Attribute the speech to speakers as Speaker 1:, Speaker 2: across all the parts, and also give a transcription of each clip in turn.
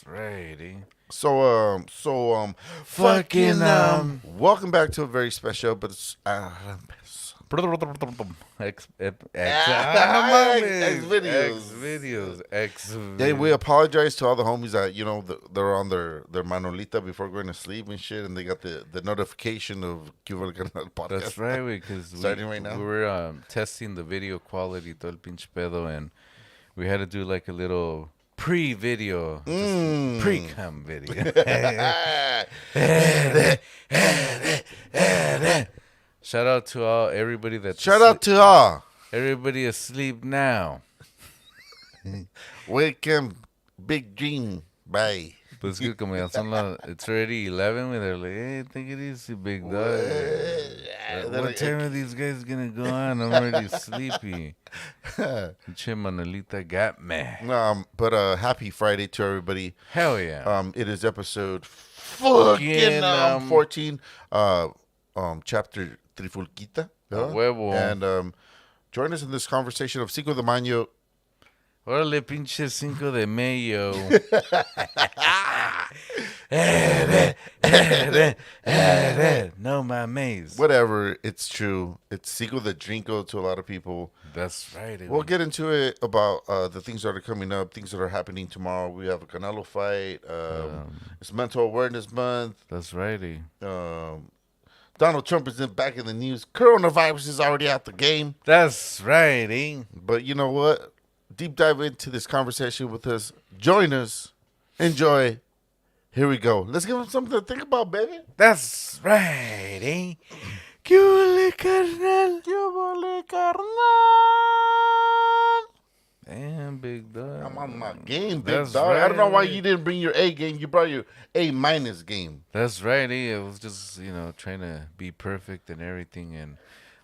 Speaker 1: righty.
Speaker 2: Fucking,
Speaker 1: Welcome back to a very special, but it's
Speaker 2: X
Speaker 1: videos.
Speaker 2: Hey, we apologize to all the homies that they're on their manolita before going to sleep and shit, and they got the notification of Cuba Canal podcast.
Speaker 1: That's right, because
Speaker 2: Starting right now.
Speaker 1: we were testing the video quality, todo el pinche pedo, and we had to do like a little pre-video, just pre-cum video. Shout out to everybody that's
Speaker 2: Shout out to all.
Speaker 1: everybody asleep now.
Speaker 2: Welcome, Big Dream. Bye.
Speaker 1: Pues es que como ya son it's already 11, and they're like, hey, take it easy, big dog. What time are these guys gonna go on? I'm already sleepy. Che Manolita got me.
Speaker 2: But happy Friday to everybody.
Speaker 1: Hell yeah.
Speaker 2: It is episode fucking 14. Chapter Trifulquita.
Speaker 1: Huevo.
Speaker 2: And join us in this conversation of Cinco de Mayo.
Speaker 1: Órale, pinche Cinco de Mayo. No mames.
Speaker 2: Whatever, it's true. It's Cinco de Drinko to a lot of people.
Speaker 1: That's right.
Speaker 2: We'll get into it about the things that are coming up, things that are happening tomorrow. We have a Canelo fight. It's Mental Awareness Month.
Speaker 1: That's righty.
Speaker 2: Donald Trump is back in the news. Coronavirus is already out the game.
Speaker 1: That's righty.
Speaker 2: But you know what? Deep dive into this conversation with us. Join us. Enjoy. Here we go. Let's give them something to think about, baby.
Speaker 1: That's righty. ¿Qué huele, carnal?
Speaker 2: ¿Qué huele, carnal?
Speaker 1: Damn, big dog.
Speaker 2: I'm on my game, big
Speaker 1: That's
Speaker 2: dog. I don't know why
Speaker 1: right.
Speaker 2: you didn't bring your A game. You brought your A minus game.
Speaker 1: That's righty. I was just, trying to be perfect and everything, and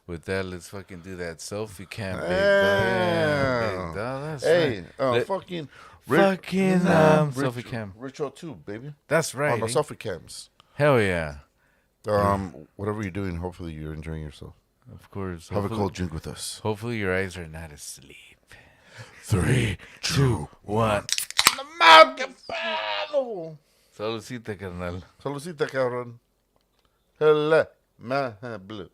Speaker 1: with that, let's fucking do that selfie cam, big dog. Yeah, big dog. That's
Speaker 2: Hey,
Speaker 1: right.
Speaker 2: fucking
Speaker 1: Selfie cam.
Speaker 2: Ritual 2, baby.
Speaker 1: That's right.
Speaker 2: On the selfie cams.
Speaker 1: Hell yeah.
Speaker 2: Whatever you're doing, hopefully you're enjoying yourself.
Speaker 1: Of course.
Speaker 2: Have a cold drink with us.
Speaker 1: Hopefully your eyes are not asleep.
Speaker 2: 3, 2,
Speaker 1: 1.
Speaker 2: palo!
Speaker 1: Saludcita, carnal.
Speaker 2: Saludcita, cabrón. Hello, my blue.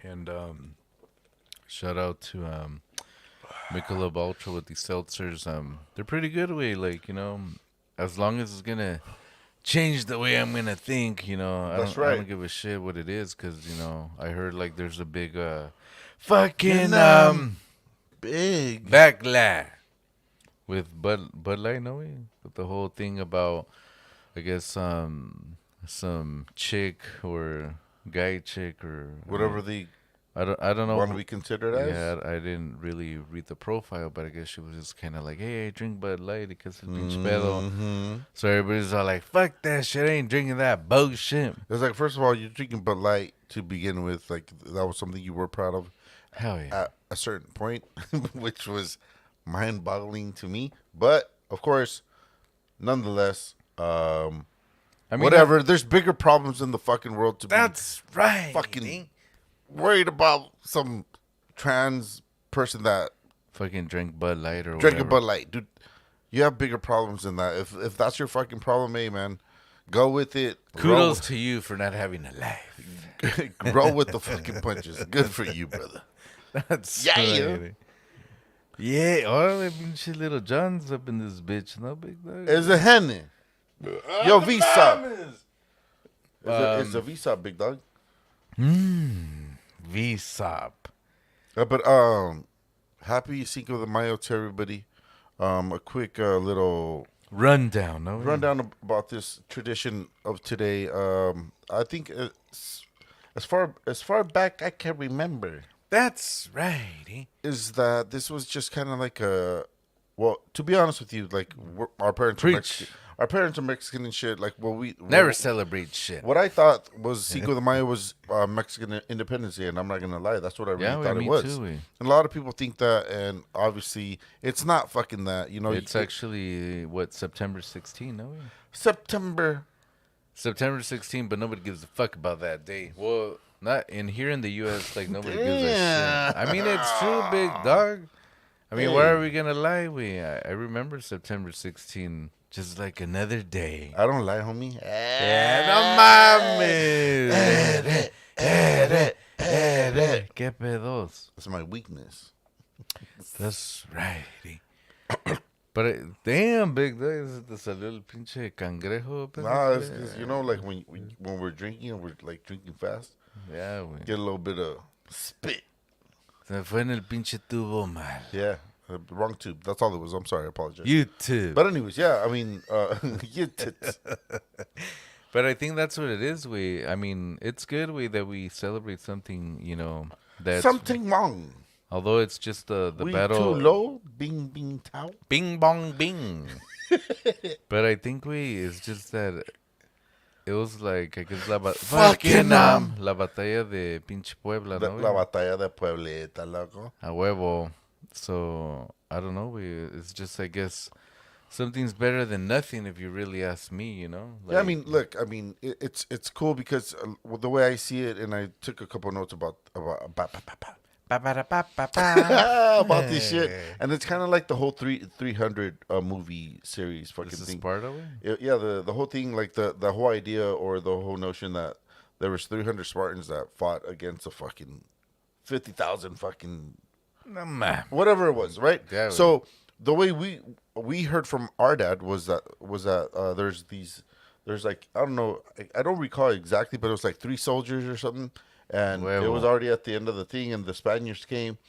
Speaker 1: And shout out to Michelob Ultra with these seltzers. They're pretty good way, as long as it's gonna change the way I'm gonna think, I don't give a shit what it is, because I heard like there's a big fucking
Speaker 2: big
Speaker 1: backlash with Bud Light, no way, with the whole thing about, I guess, some chick or guy chick or
Speaker 2: whatever the
Speaker 1: I don't know
Speaker 2: want to be considered as.
Speaker 1: Yeah, I didn't really read the profile, but I guess she was just kind of like, hey, I drink Bud Light because el pinche pedo. So everybody's all like, fuck that shit, I ain't drinking that bullshit.
Speaker 2: It's like, first of all, you're drinking Bud Light to begin with. Like, that was something you were proud of.
Speaker 1: Hell yeah.
Speaker 2: At a certain point, which was mind-boggling to me. But, of course, nonetheless, whatever. There's bigger problems in the fucking world to
Speaker 1: That's right.
Speaker 2: fucking worried about some trans person that
Speaker 1: fucking drank Bud Light or
Speaker 2: drinking
Speaker 1: whatever.
Speaker 2: Bud Light. Dude, you have bigger problems than that. If that's your fucking problem, hey, man, go with it.
Speaker 1: Kudos to you for not having a life.
Speaker 2: Roll with the fucking punches. Good for you, brother.
Speaker 1: That's
Speaker 2: Yeah.
Speaker 1: right. Yeah, all the pinche little John's up in this bitch, no big dog.
Speaker 2: It's a henny. Yo, Visa. It's a Visa, big dog.
Speaker 1: Vsop.
Speaker 2: But happy Cinco de Mayo to everybody. A quick little
Speaker 1: Rundown, no?
Speaker 2: rundown about this tradition of today. I think as far back I can remember,
Speaker 1: That's right.
Speaker 2: is that this was just kind of like to be honest with you, like our parents are
Speaker 1: Preach.
Speaker 2: Mexican. Our parents are Mexican and shit. Like, we
Speaker 1: Never celebrate shit.
Speaker 2: What I thought was Cinco de Mayo was Mexican Independence Day, and I'm not gonna lie, that's what I really thought it was.
Speaker 1: Too,
Speaker 2: And a lot of people think that, and obviously it's not fucking that.
Speaker 1: It's actually September 16, no?
Speaker 2: September.
Speaker 1: September 16, but nobody gives a fuck about that day. Well, not in here in the U.S. Like nobody gives a shit. I mean, it's true, big dog. I mean, why are we gonna lie? I remember September 16, just like another day.
Speaker 2: I don't lie, homie.
Speaker 1: Yeah, no mames. ¿Qué pedos?
Speaker 2: That's my weakness.
Speaker 1: That's right. But damn, big dog, te salió el pinche cangrejo.
Speaker 2: Nah, it's because, like when we're drinking and we're like drinking fast,
Speaker 1: Yeah, güey.
Speaker 2: get a little bit of spit.
Speaker 1: Se fue en el pinche tubo mal.
Speaker 2: Yeah, wrong tube. That's all it was. I'm sorry. I apologize.
Speaker 1: YouTube.
Speaker 2: But anyways, yeah, I mean, YouTube.
Speaker 1: But I think that's what it is, I mean, it's good, that we celebrate something, that's...
Speaker 2: Something wrong.
Speaker 1: Although it's just the
Speaker 2: We
Speaker 1: battle...
Speaker 2: too low? Bing, bing, tao?
Speaker 1: Bing, bong, bing. But I think, it's just that... It was like, I guess, la batalla de pinche Puebla, ¿no?
Speaker 2: La batalla de Pueblita, loco.
Speaker 1: A huevo. So, I don't know, it's just, I guess... Something's better than nothing, if you really ask me, Like,
Speaker 2: yeah, I mean, look, it's cool because the way I see it, and I took a couple notes about this shit, and it's kind of like the whole 300 movie series fucking
Speaker 1: this is
Speaker 2: thing.
Speaker 1: Sparta?
Speaker 2: Yeah, the whole thing, like the whole idea or the whole notion that there was 300 Spartans that fought against a fucking 50,000 fucking whatever it was, right?
Speaker 1: Yeah,
Speaker 2: so the way we heard from our dad was that there's like, I don't know, I don't recall exactly, but it was like 3 soldiers or something, and it was already at the end of the thing, and the Spaniards came.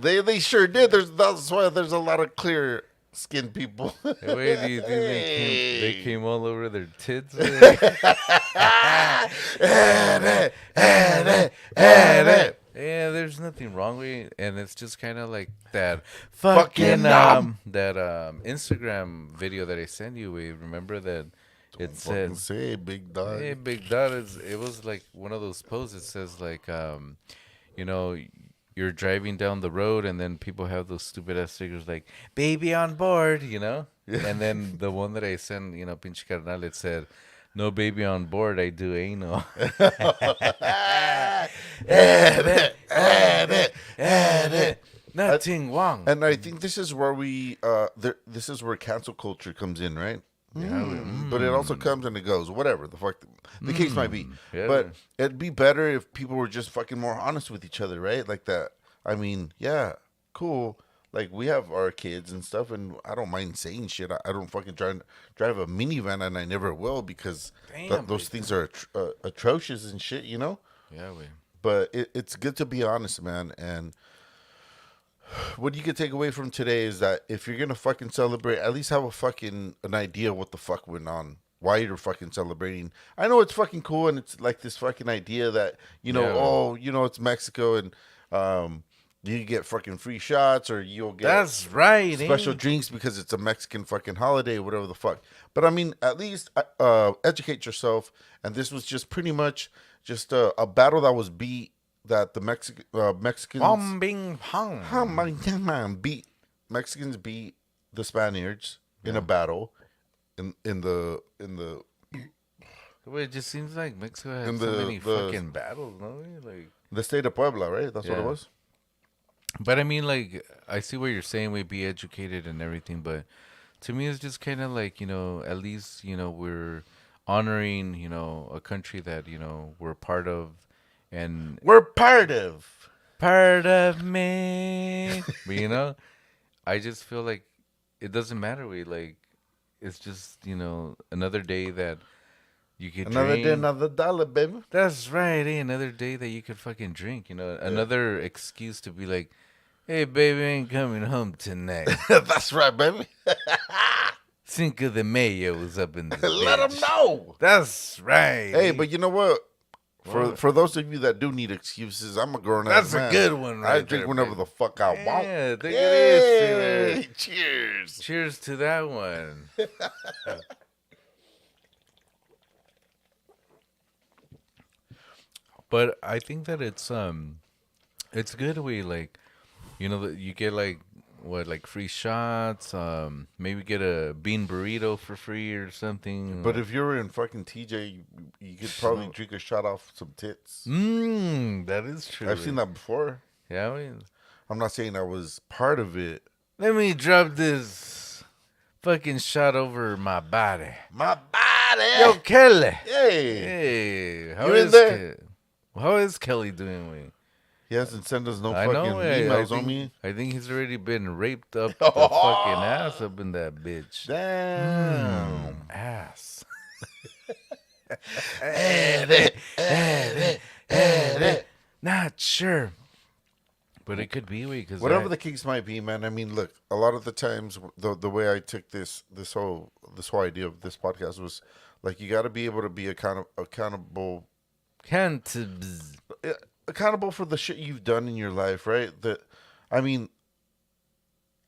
Speaker 2: They sure did. That's why there's a lot of clear skinned people.
Speaker 1: Hey, wait, do you think they came all over their tits? Yeah, there's nothing wrong with it, and it's just kind of like that fucking Instagram video that I sent you. Remember that it said,
Speaker 2: "Say big dog."
Speaker 1: Hey, big dog. It was like one of those posts. It says like, you're driving down the road, and then people have those stupid ass stickers like "baby on board,"
Speaker 2: Yeah.
Speaker 1: And then the one that I sent, pinche carnal, it said, "No baby on board, I do anal." Nothing wrong.
Speaker 2: And I think this is where this is where cancel culture comes in, right?
Speaker 1: Yeah,
Speaker 2: But it also comes and it goes, whatever the fuck the case might be.
Speaker 1: Yeah,
Speaker 2: but it'd be better if people were just fucking more honest with each other, right? Like that. I mean, yeah, cool. Like, we have our kids and stuff, and I don't mind saying shit. I don't fucking drive a minivan, and I never will, because those things are atrocious and shit,
Speaker 1: Yeah,
Speaker 2: But it's good to be honest, man. And what you can take away from today is that if you're gonna fucking celebrate, at least have an idea what the fuck went on, why you're fucking celebrating. I know it's fucking cool, and it's like this fucking idea that it's Mexico, and you get fucking free shots, or you'll get
Speaker 1: that's right,
Speaker 2: special drinks because it's a Mexican fucking holiday, whatever the fuck. But I mean, at least educate yourself. And this was just pretty much just a battle that was beat. That the Mexicans Mexicans beat the Spaniards in a battle in the
Speaker 1: Well, it just seems like Mexico has so many fucking battles, no? Like
Speaker 2: the state of Puebla, right? That's what it was.
Speaker 1: But I mean, like, I see what you're saying. We be educated and everything, but to me, it's just kind of like, at least we're honoring a country that we're part of. And
Speaker 2: we're part of
Speaker 1: me. But I just feel like it doesn't matter. It's just another day that you could drink.
Speaker 2: Day, another dollar, baby.
Speaker 1: That's right. Another day that you could fucking drink. Another excuse to be like, hey, baby, ain't coming home tonight.
Speaker 2: That's right, baby.
Speaker 1: Cinco de Mayo was up in the
Speaker 2: Let them know.
Speaker 1: That's right.
Speaker 2: Hey, but you know what? For those of you that do need excuses, I'm a grown ass man.
Speaker 1: That's a good one, right?
Speaker 2: I drink whenever the fuck I want.
Speaker 1: Yeah, take it easy.
Speaker 2: Cheers.
Speaker 1: Cheers to that one. But I think that it's good. That you get free shots. Maybe get a bean burrito for free or something.
Speaker 2: But if you're in fucking TJ, you could probably drink a shot off some tits.
Speaker 1: That is true.
Speaker 2: I've seen that before.
Speaker 1: Yeah, I mean,
Speaker 2: I'm not saying I was part of it.
Speaker 1: let me drop this fucking shot over my body.
Speaker 2: My body.
Speaker 1: Yo, Kelly.
Speaker 2: Hey,
Speaker 1: Hey,
Speaker 2: you in there?
Speaker 1: How is Kelly doing, we?
Speaker 2: He hasn't sent us no
Speaker 1: I
Speaker 2: fucking
Speaker 1: know. I
Speaker 2: emails on
Speaker 1: think
Speaker 2: me.
Speaker 1: I think he's already been raped up the fucking ass up in that bitch.
Speaker 2: Damn.
Speaker 1: Ass.
Speaker 2: Edit, edit, edit.
Speaker 1: Not sure, but it could be we because
Speaker 2: Whatever the case might be, man. I mean, look, a lot of the times the way I took this whole idea of this podcast was like you got to be able to be accountable
Speaker 1: can't.
Speaker 2: accountable for the shit you've done in your life, right? I mean,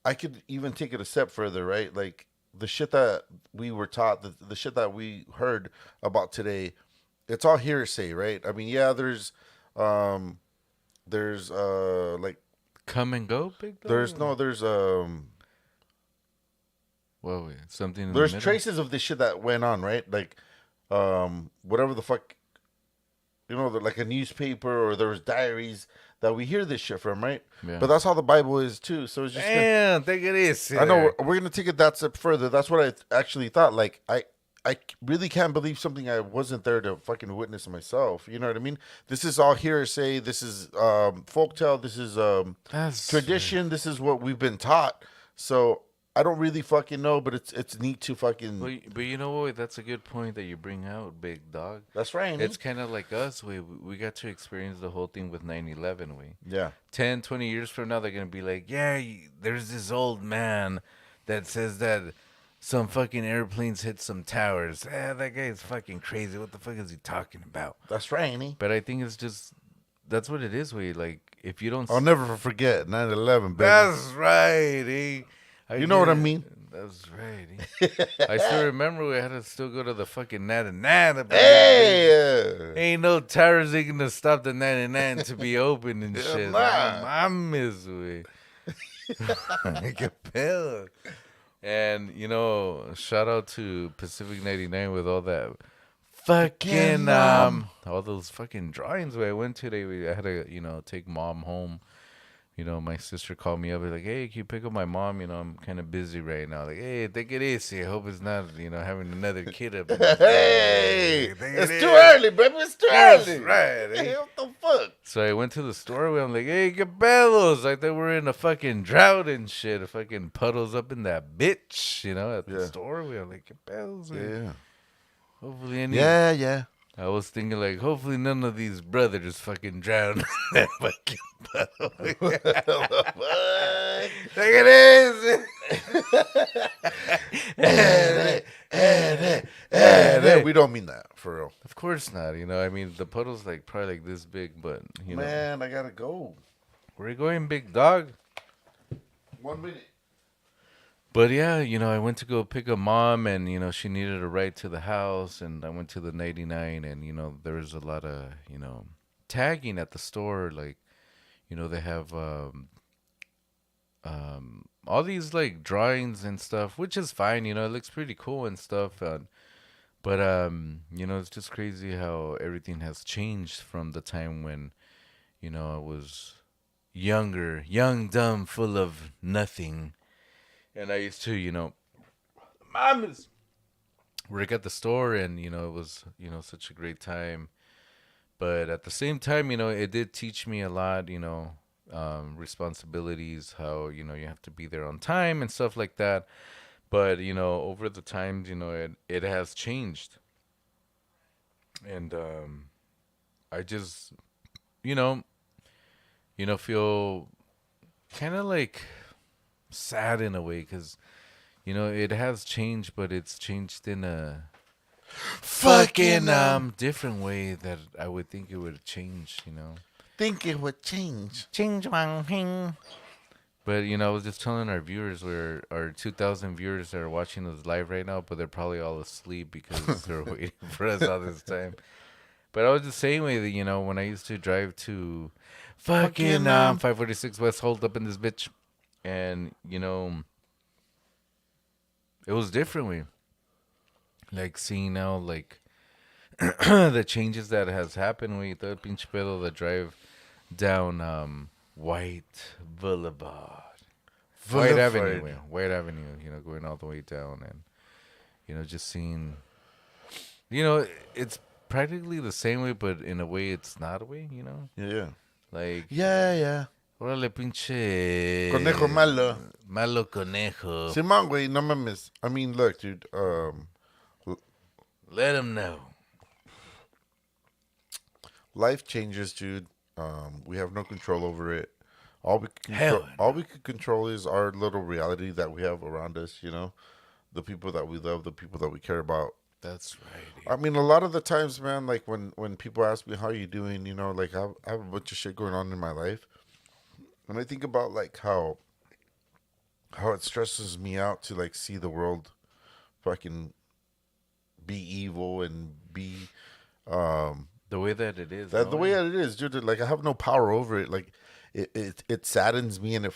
Speaker 2: I could even take it a step further, right? Like the shit that we were taught, the shit that we heard about today, it's all hearsay, right? I mean, yeah, um, like
Speaker 1: Come and go, big dog. Whoa, wait, something in the
Speaker 2: there's
Speaker 1: middle.
Speaker 2: traces of this shit that went on, right? Like, whatever the fuck, like a newspaper or there was diaries that we hear this shit from, right?
Speaker 1: Yeah.
Speaker 2: But that's how the Bible is too. So it's just
Speaker 1: Damn, take it easy.
Speaker 2: I know we're gonna take it that step further. That's what I actually thought. Like I really can't believe something I wasn't there to fucking witness myself. You know what I mean? This is all hearsay. This is folktale. This is
Speaker 1: That's
Speaker 2: tradition. This is what we've been taught. So I don't really fucking know, but it's neat to fucking.
Speaker 1: But you know what? That's a good point that you bring out, big dog.
Speaker 2: That's right.
Speaker 1: It's kind of like us. We got to experience the whole thing with 9/11. 10, 20 years from now, they're going to be like, yeah, there's this old man that says that some fucking airplanes hit some towers. That guy's fucking crazy. What the fuck is he talking about?
Speaker 2: That's right.
Speaker 1: But I think it's just, that's what it is, like, if you don't...
Speaker 2: I'll never forget 9/11, baby.
Speaker 1: That's right,
Speaker 2: You know what I mean?
Speaker 1: That's right. I still remember we had to still go to the fucking 99.
Speaker 2: Hey!
Speaker 1: Ain't no towers ain't gonna stop the 99 to be open and shit.
Speaker 2: Nah.
Speaker 1: I miss we. Capella. And, shout out to Pacific 99 with all that fucking, all those fucking drawings where I went today. I had to, take mom home. My sister called me up and like, hey, can you pick up my mom? I'm kind of busy right now. Like, hey, take it easy. I hope it's not, having another kid up.
Speaker 2: Hey, it's too early, baby. It's too early.
Speaker 1: Right.
Speaker 2: Hey, what the fuck?
Speaker 1: So I went to the store where I'm like, hey, Cabellos. Like, they were in a fucking drought and shit. A fucking puddles up in that bitch, at the store where I'm like, Cabellos.
Speaker 2: Yeah.
Speaker 1: Hopefully
Speaker 2: Yeah.
Speaker 1: I was thinking, like, hopefully none of these brothers fucking drown in that fucking puddle. Take it easy.
Speaker 2: We don't mean that, for real.
Speaker 1: Of course not. I mean, the puddle's, like, probably, like, this big, but,
Speaker 2: Man, I gotta go.
Speaker 1: Where you going, big dog?
Speaker 2: 1 minute.
Speaker 1: But yeah, I went to go pick up mom and, she needed a ride to the house and I went to the 99 and, there was a lot of, tagging at the store. Like, they have all these like drawings and stuff, which is fine, it looks pretty cool and stuff. But, it's just crazy how everything has changed from the time when, I was younger, young, dumb, full of nothing. And I used to, mama's work at the store and, it was, such a great time. But at the same time, it did teach me a lot, responsibilities, how, you have to be there on time and stuff like that. But, over the times, it has changed. And I just, feel kind of like sad in a way because it has changed, but it's changed in a fucking different way that I would think it would change.
Speaker 2: Think it would change.
Speaker 1: But I was just telling our viewers, our 2,000 viewers that are watching us live right now, but they're probably all asleep because they're waiting for us all this time. But I was just saying that when I used to drive to fucking 546 West, hold up in this bitch. And, it was different. Like, seeing now, like, the changes that has happened with the pinche pedo that drive down White Boulevard. White
Speaker 2: Boulevard.
Speaker 1: Avenue, White Avenue, going all the way down and, just seeing, it's practically the same way, but in a way it's not a way.
Speaker 2: Yeah.
Speaker 1: Like,
Speaker 2: Yeah, yeah.
Speaker 1: órale,
Speaker 2: Conejo
Speaker 1: pinche.
Speaker 2: malo.
Speaker 1: Malo conejo.
Speaker 2: Simón, güey, no mames. I mean, look, dude.
Speaker 1: Let him know.
Speaker 2: Life changes, dude. We have no control over it. All we can
Speaker 1: Hell
Speaker 2: control, all we can control is our little reality that we have around us. The people that we love, the people that we care about.
Speaker 1: That's right.
Speaker 2: I mean, a lot of the times, man, like when people ask me how you doing, like I have a bunch of shit going on in my life, and I think about like how it stresses me out to like see the world fucking be evil and be
Speaker 1: The way that it is.
Speaker 2: the way that it is, dude. Like I have no power over it. Like it saddens me and it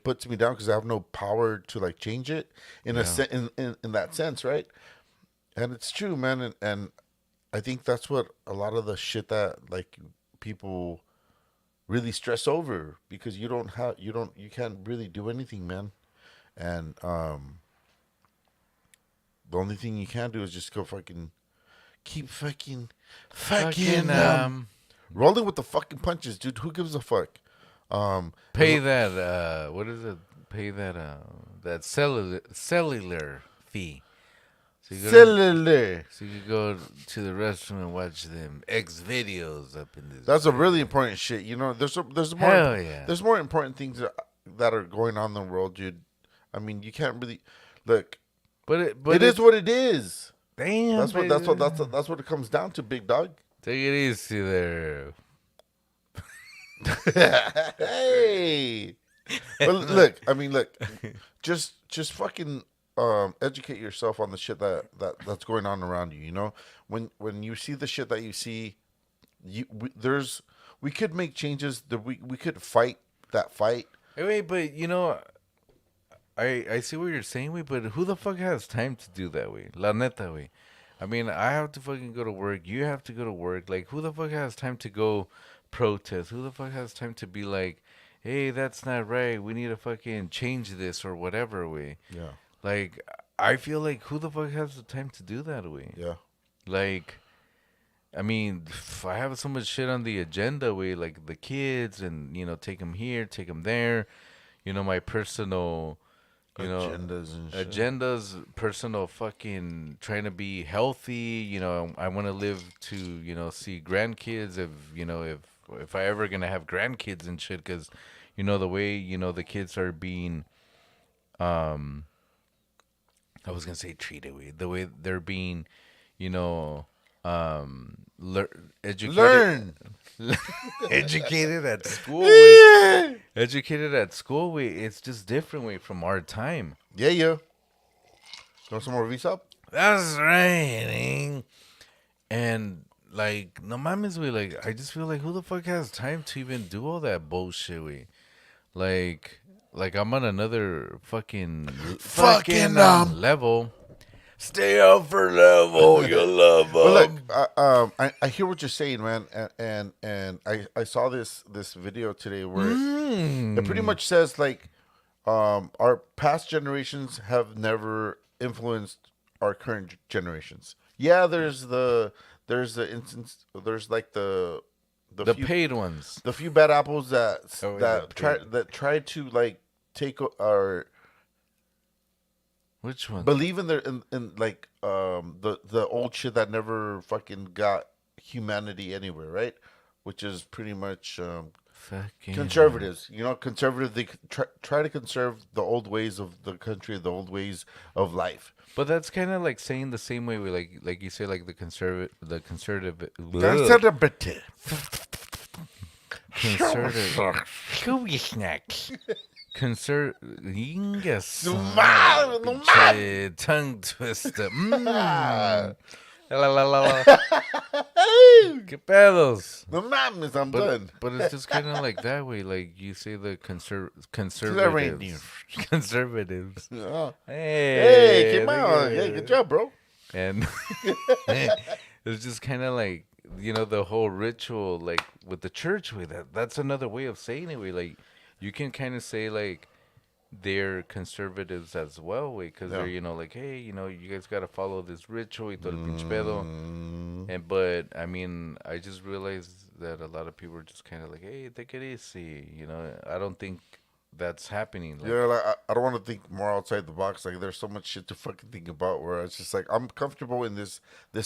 Speaker 2: puts me down because I have no power to like change it in in that sense, right? And it's true, man. And I think that's what a lot of the shit that like people really stress over because you can't really do anything, man. And the only thing you can do is just go keep fucking rolling with the fucking punches, dude. Who gives a fuck?
Speaker 1: Pay that. What is it? Pay that cellular fee. So so you could go to the restroom and watch them X videos up in this.
Speaker 2: That's a really important shit. There's more.
Speaker 1: Hell yeah.
Speaker 2: There's more important things that are going on in the world, dude. I mean, you can't really look.
Speaker 1: But
Speaker 2: it is what it is.
Speaker 1: Damn.
Speaker 2: That's what it comes down to, big dog.
Speaker 1: Take it easy there.
Speaker 2: Hey. But look, just fucking educate yourself on the shit that's going on around you. When you see the shit that you see, we could make changes. We could fight that fight.
Speaker 1: Hey, wait, but I see what you're saying, way, but who the fuck has time to do that, way? La neta, way. I mean, I have to fucking go to work. You have to go to work. Like, who the fuck has time to go protest? Who the fuck has time to be like, hey, that's not right. We need to fucking change this or whatever, way.
Speaker 2: Yeah.
Speaker 1: Like, I feel like who the fuck has the time to do that, way?
Speaker 2: Yeah.
Speaker 1: Like, I mean, I have so much shit on the agenda, way, like the kids and, take them here, take them there. My personal...
Speaker 2: agendas and shit.
Speaker 1: Personal fucking trying to be healthy. I want to live to, see grandkids if I ever gonna have grandkids and shit. Because, the way, the kids are being, I was gonna say treated with the way they're being, educated. Educated at school. Educated at school. It's just different way from our time.
Speaker 2: Yeah. Want some more visa?
Speaker 1: That's right. And like, no mames, like, I just feel like who the fuck has time to even do all that bullshit, Like I'm on another fucking level. Stay up for level, you love them.
Speaker 2: Look, I hear what you're saying, man, and I saw this video today where it pretty much says like, our past generations have never influenced our current generations. Yeah, there's instance, there's like the few,
Speaker 1: paid ones,
Speaker 2: the few bad apples that try to like take our.
Speaker 1: Which one?
Speaker 2: Believe in like the old shit that never fucking got humanity anywhere, right? Which is pretty much conservatives. Conservative. They try to conserve the old ways of the country, the old ways of life.
Speaker 1: But that's kind of like saying the same way we like you say, like the conservative.
Speaker 2: Conservative.
Speaker 1: Tongue twister. ¿Qué pedos?
Speaker 2: No mames, I'm done.
Speaker 1: But it's just kind of like that way. Like you say the conservatives. Conservatives.
Speaker 2: Oh.
Speaker 1: Hey,
Speaker 2: came out. Hey, good job, bro.
Speaker 1: And it's just kind of like, the whole ritual, like with the church way. That's another way of saying it. Way like you can kind of say like they're conservatives as well, way, because they're
Speaker 2: Yeah.
Speaker 1: like, hey, you guys gotta follow this ritual y todo el pinche pedo.
Speaker 2: Mm,
Speaker 1: And but I mean, I just realized that a lot of people are just kind of like, hey, take it easy. I don't think that's happening. Like,
Speaker 2: yeah, like I don't want to think more outside the box. Like there's so much shit to fucking think about. Where it's just like I'm comfortable in this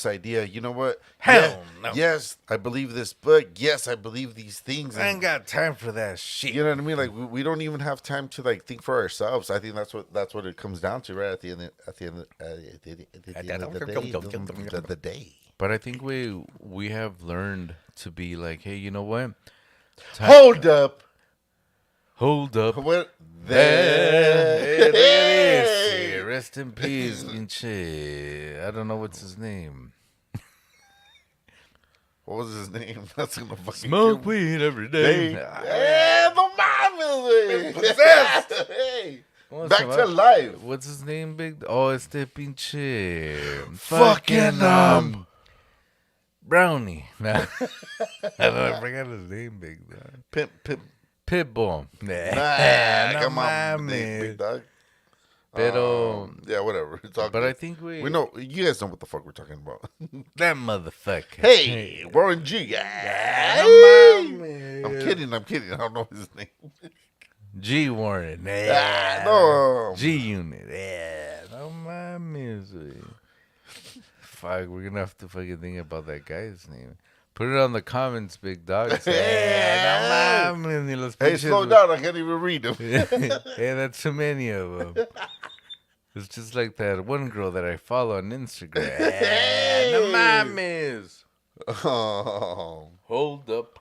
Speaker 2: idea. You know what? Yeah,
Speaker 1: hell no,
Speaker 2: yes, I believe this book. Yes, I believe these things.
Speaker 1: I ain't
Speaker 2: And
Speaker 1: got time for that shit.
Speaker 2: you know what I mean? Like we don't even have time to like think for ourselves. I think that's what it comes down to, right? At the end of the day.
Speaker 1: But I think we have learned to be like, hey, you know what?
Speaker 2: Hold up.
Speaker 1: Hold up.
Speaker 2: What?
Speaker 1: There. Hey, look at this.
Speaker 2: Hey.
Speaker 1: Rest in peace, pinche. I don't know what's his name.
Speaker 2: What was his name? That's gonna fucking
Speaker 1: Smoke
Speaker 2: kill me.
Speaker 1: weed every day.
Speaker 2: Hey, no mames,
Speaker 1: Possessed.
Speaker 2: Hey,
Speaker 1: What's
Speaker 2: back to life.
Speaker 1: What's his name, big? Oh, este pinche.
Speaker 2: Fucking
Speaker 1: Brownie. Nah. I forgot his name, big dog.
Speaker 2: Pimp.
Speaker 1: Pitbull.
Speaker 2: Nah,
Speaker 1: no
Speaker 2: come on,
Speaker 1: mames.
Speaker 2: big dog.
Speaker 1: Pero,
Speaker 2: Yeah, whatever. It's all
Speaker 1: but
Speaker 2: good.
Speaker 1: I think
Speaker 2: We know you guys know what the fuck we're talking about.
Speaker 1: that motherfucker.
Speaker 2: Hey, Warren G.
Speaker 1: no
Speaker 2: Hey.
Speaker 1: mames.
Speaker 2: I'm kidding. I don't know his name.
Speaker 1: G Warren.
Speaker 2: No.
Speaker 1: G Unit. Yeah. No mames. Güey. Fuck, we're gonna have to fucking think about that guy's name. Put it on the comments, big dog.
Speaker 2: Hey.
Speaker 1: No mames. Ni los
Speaker 2: Hey,
Speaker 1: pinches,
Speaker 2: slow down. I can't even read them.
Speaker 1: Hey, that's too many of them. It's just like that one girl that I follow on Instagram.
Speaker 2: Hey.
Speaker 1: No mames.
Speaker 2: Oh.
Speaker 1: Hold up.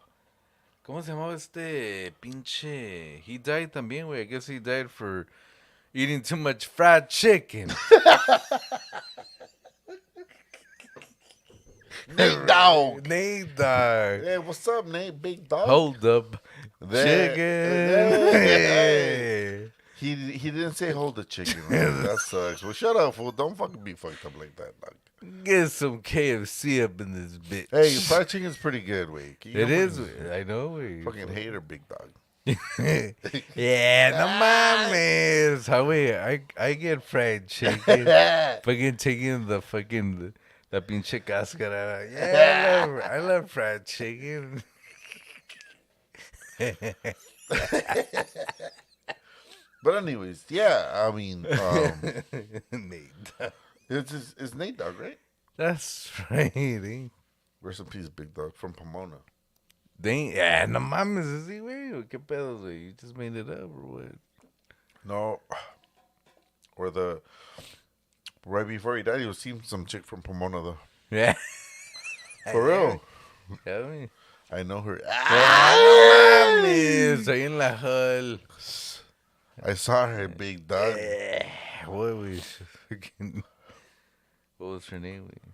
Speaker 1: ¿Cómo se llamaba este pinche? He died también, güey. I guess he died for eating too much fried chicken.
Speaker 2: Nate Dogg.
Speaker 1: Nate Dogg.
Speaker 2: Hey, what's up, Nate? Big dog.
Speaker 1: Hold up.
Speaker 2: There.
Speaker 1: Chicken.
Speaker 2: Hey. He didn't say hold the chicken. Man. That sucks. Well, shut up, fool. Don't fucking be fucked up like that, dog.
Speaker 1: Get some KFC up in this bitch.
Speaker 2: Hey, fried chicken's pretty good, Wade.
Speaker 1: It is. I know. Wey.
Speaker 2: Fucking hater, big dog.
Speaker 1: Yeah, no mames. How I get fried chicken. Fucking taking the fucking the pinche cáscara. Yeah, I love fried chicken.
Speaker 2: But anyways, yeah, I mean,
Speaker 1: Nate Dogg.
Speaker 2: it's Nate Dogg, right?
Speaker 1: That's right. Eh?
Speaker 2: Rest in peace, big dog from Pomona.
Speaker 1: Yeah, no mames, is he, güey? ¿Qué pedo, güey? You just made it up or what?
Speaker 2: No, or the right before he died, he was seeing some chick from Pomona though.
Speaker 1: Yeah.
Speaker 2: For real,
Speaker 1: Yeah, güey.
Speaker 2: I know her.
Speaker 1: No mames, ahí en la hall.
Speaker 2: I saw her, big dog.
Speaker 1: What was fucking? What was her name? Güey?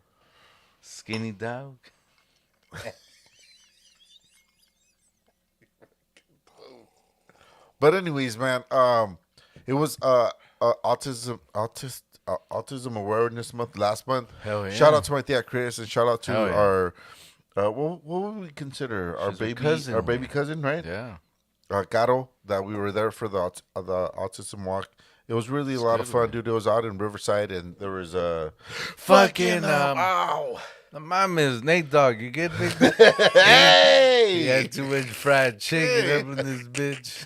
Speaker 1: Skinny Dog.
Speaker 2: But anyways, man, it was autism awareness month last month.
Speaker 1: Hell yeah.
Speaker 2: Shout out to my tia Chris and shout out to
Speaker 1: Hell yeah.
Speaker 2: our what would we consider our
Speaker 1: She's our
Speaker 2: baby
Speaker 1: cousin,
Speaker 2: our baby
Speaker 1: güey.
Speaker 2: cousin, right?
Speaker 1: Yeah.
Speaker 2: Caro, that we were there for the autism walk. It was really a lot of
Speaker 1: good,
Speaker 2: fun,
Speaker 1: man.
Speaker 2: dude. It was out in Riverside, and there was a
Speaker 1: Fucking
Speaker 2: ow.
Speaker 1: the mom is Nate Dogg. You get big.
Speaker 2: Hey,
Speaker 1: You had too much fried chicken up in this bitch.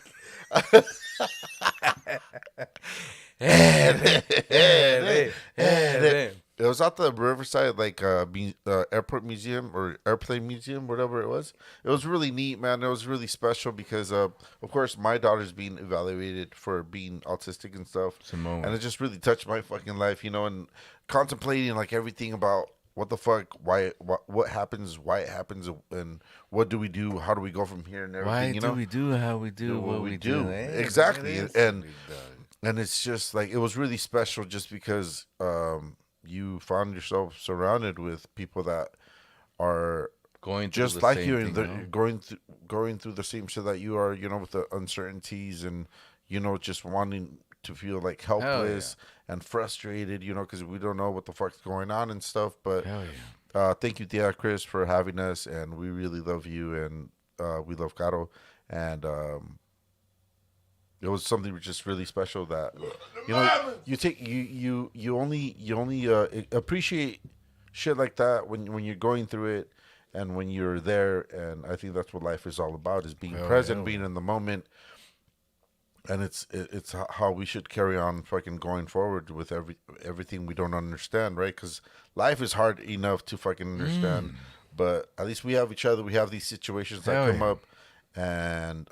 Speaker 2: It was at the Riverside, like airport museum or airplane museum, whatever it was. It was really neat, man. It was really special because, of course, my daughter's being evaluated for being autistic and stuff,
Speaker 1: Simone.
Speaker 2: and it just really touched my fucking life, and contemplating like everything about what the fuck, why, what happens, why it happens, and what do we do, how do we go from here, and everything.
Speaker 1: Why do we do how we do what we do?
Speaker 2: Exactly,
Speaker 1: It is
Speaker 2: and
Speaker 1: big dog.
Speaker 2: and it's just like it was really special just because you found yourself surrounded with people that are
Speaker 1: Going through
Speaker 2: just
Speaker 1: the
Speaker 2: like
Speaker 1: same
Speaker 2: you and
Speaker 1: thing,
Speaker 2: going through the same shit that you are, with the uncertainties and just wanting to feel like helpless and frustrated, because we don't know what the fuck's going on and stuff. But
Speaker 1: Hell yeah.
Speaker 2: thank you, Tia Chris, for having us, and we really love you. And we love Caro, and it was something just really special that you take you only appreciate shit like that when you're going through it and when you're there, and I think that's what life is all about, is being
Speaker 1: Hell
Speaker 2: present,
Speaker 1: yeah,
Speaker 2: being in the moment, and it's how we should carry on fucking going forward with everything we don't understand, right? Because life is hard enough to fucking understand, but at least we have each other. We have these situations that
Speaker 1: hell
Speaker 2: come
Speaker 1: yeah.
Speaker 2: up, and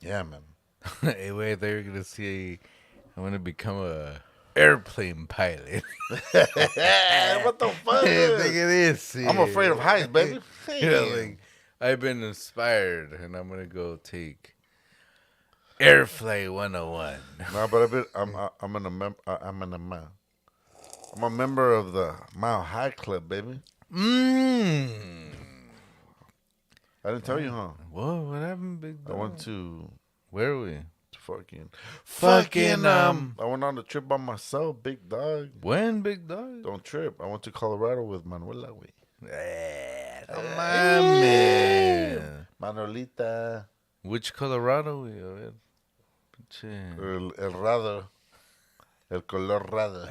Speaker 2: yeah, man.
Speaker 1: Hey, wait, they're gonna see. I want to become a airplane pilot.
Speaker 2: What the fuck?
Speaker 1: Hey, think it is.
Speaker 2: I'm afraid of heights, baby.
Speaker 1: You know,
Speaker 2: Damn.
Speaker 1: like I've been inspired, and I'm gonna go take Airfly 101.
Speaker 2: No, but I'm a member of the Mile High Club, baby.
Speaker 1: Mmm.
Speaker 2: I didn't tell you, huh?
Speaker 1: Whoa, what happened, big
Speaker 2: I
Speaker 1: dog?
Speaker 2: went to
Speaker 1: Where are we?
Speaker 2: fucking I went on a trip by myself, big dog.
Speaker 1: When, big dog?
Speaker 2: Don't trip. I went to Colorado with Manuela, güey.
Speaker 1: No mames.
Speaker 2: Manuelita,
Speaker 1: Which Colorado, güey? A ver. Pinche.
Speaker 2: el rado, el color rado.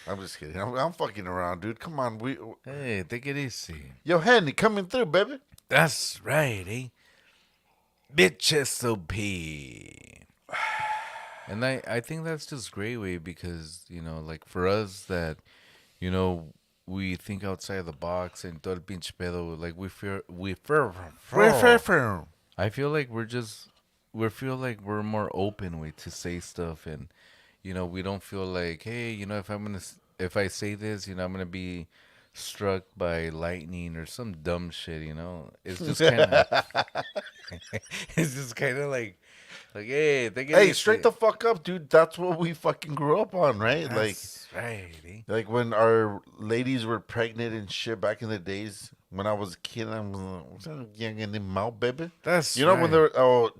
Speaker 2: I'm just kidding. I'm fucking around, dude. Come on,
Speaker 1: Hey, take it easy.
Speaker 2: Yo, Henny, coming through, baby.
Speaker 1: That's right, eh? Bitch SOP. And I think that's just great way because, you know, like for us that, you know, we think outside the box and todo el pinche pedo, like I feel like we feel like we're more open way to say stuff, and you know, we don't feel like, hey, you know, if I say this, you know, I'm gonna be struck by lightning or some dumb shit, you know. It's just kind of it's just kind of like hey, take it
Speaker 2: Hey,
Speaker 1: easy.
Speaker 2: straight the fuck up, dude. That's what we fucking grew up on, right?
Speaker 1: That's right, eh?
Speaker 2: Like when our ladies were pregnant and shit back in the days. When I was a kid, I was young in the mouth, baby.
Speaker 1: That's
Speaker 2: You know
Speaker 1: right.
Speaker 2: when they're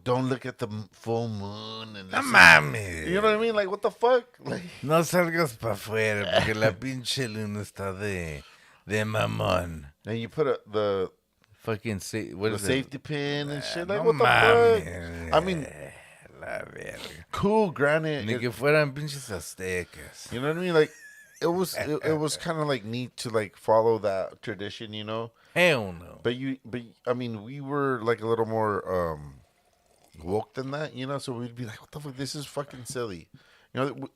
Speaker 2: don't look at the full moon and
Speaker 1: No
Speaker 2: this
Speaker 1: mames.
Speaker 2: you know what I mean? Like what the fuck? Like
Speaker 1: No salgas para afuera porque la pinche luna está de mamón.
Speaker 2: and you put the
Speaker 1: Fucking say what
Speaker 2: the
Speaker 1: is
Speaker 2: safety pin and shit. Like
Speaker 1: No
Speaker 2: what the
Speaker 1: mames.
Speaker 2: fuck? I mean,
Speaker 1: La verga.
Speaker 2: cool, granted.
Speaker 1: Ni que fueran pinches aztecas.
Speaker 2: You know what I mean? Like it was kind of like neat to like follow that tradition, you know.
Speaker 1: Hell no.
Speaker 2: But I mean, we were like a little more woke than that, you know. So we'd be like, "What the fuck? This is fucking silly," you know.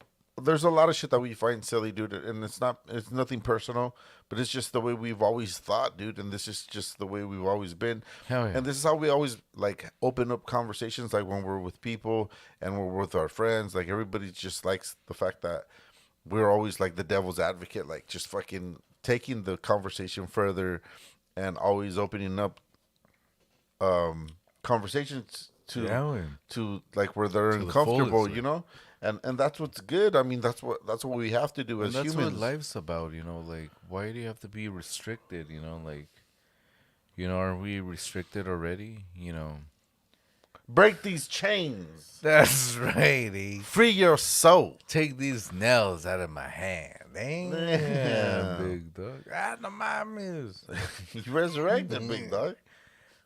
Speaker 2: There's a lot of shit that we find silly, dude, and it's nothing personal, but it's just the way we've always thought, dude, and this is just the way we've always been.
Speaker 1: Hell yeah.
Speaker 2: And this is how we always like open up conversations, like when we're with people and we're with our friends. Like everybody just likes the fact that we're always like the devil's advocate, like just fucking taking the conversation further and always opening up conversations
Speaker 1: Yeah, güey.
Speaker 2: to like where they're
Speaker 1: To the
Speaker 2: uncomfortable,
Speaker 1: fullest,
Speaker 2: you know, and that's what's good. I mean, that's what we have to do
Speaker 1: And
Speaker 2: as
Speaker 1: that's
Speaker 2: humans.
Speaker 1: what life's about, you know, like why do you have to be restricted, you know, like you know, are we restricted already? You know.
Speaker 2: Break these chains,
Speaker 1: That's right, eh?
Speaker 2: free your soul.
Speaker 1: Take these nails out of my hand. Damn,
Speaker 2: Yeah.
Speaker 1: big dog. Ah, no mames.
Speaker 2: You resurrected, big dog.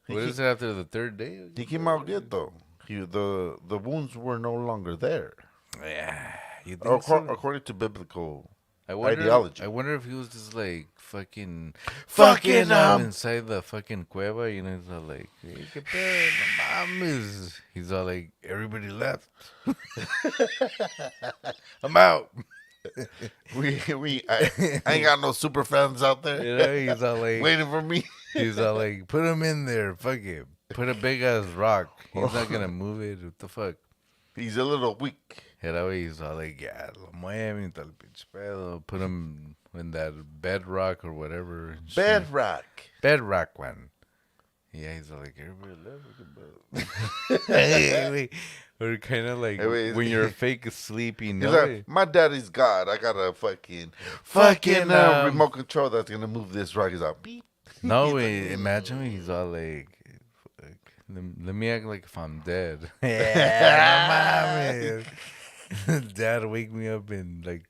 Speaker 1: What is it after the third day?
Speaker 2: He came out good though. The wounds were no longer there,
Speaker 1: Yeah, you think so?
Speaker 2: according to biblical
Speaker 1: I wonder,
Speaker 2: ideology.
Speaker 1: I wonder if he was just like fucking
Speaker 2: Fucking,
Speaker 1: inside the fucking cueva, you know, he's all like, hey, qué pedo, no mames. He's all like, everybody left. I'm out.
Speaker 2: I ain't got no super fans out there
Speaker 1: You know, he's all like,
Speaker 2: waiting for me.
Speaker 1: he's all like, put him in there, fuck it. Put a big ass rock. He's not gonna move it. What the fuck?
Speaker 2: He's a little weak.
Speaker 1: Era güey, he's all like, yeah, lo mueve y tal pinche pedo. Put him in that bedrock or whatever. and shit.
Speaker 2: Bedrock.
Speaker 1: Bedrock one. Yeah, he's all like, everybody left. Hey, wait. Or kind of like
Speaker 2: Hey, wait,
Speaker 1: when you're fake asleep, you
Speaker 2: He's
Speaker 1: know
Speaker 2: like,
Speaker 1: it.
Speaker 2: my daddy's God. I got a fucking remote control that's gonna move this rock. He's like, beep.
Speaker 1: No, wait, imagine he's all like, fuck, let me act like if I'm dead. Yeah, no mames. Dad, wake me up and like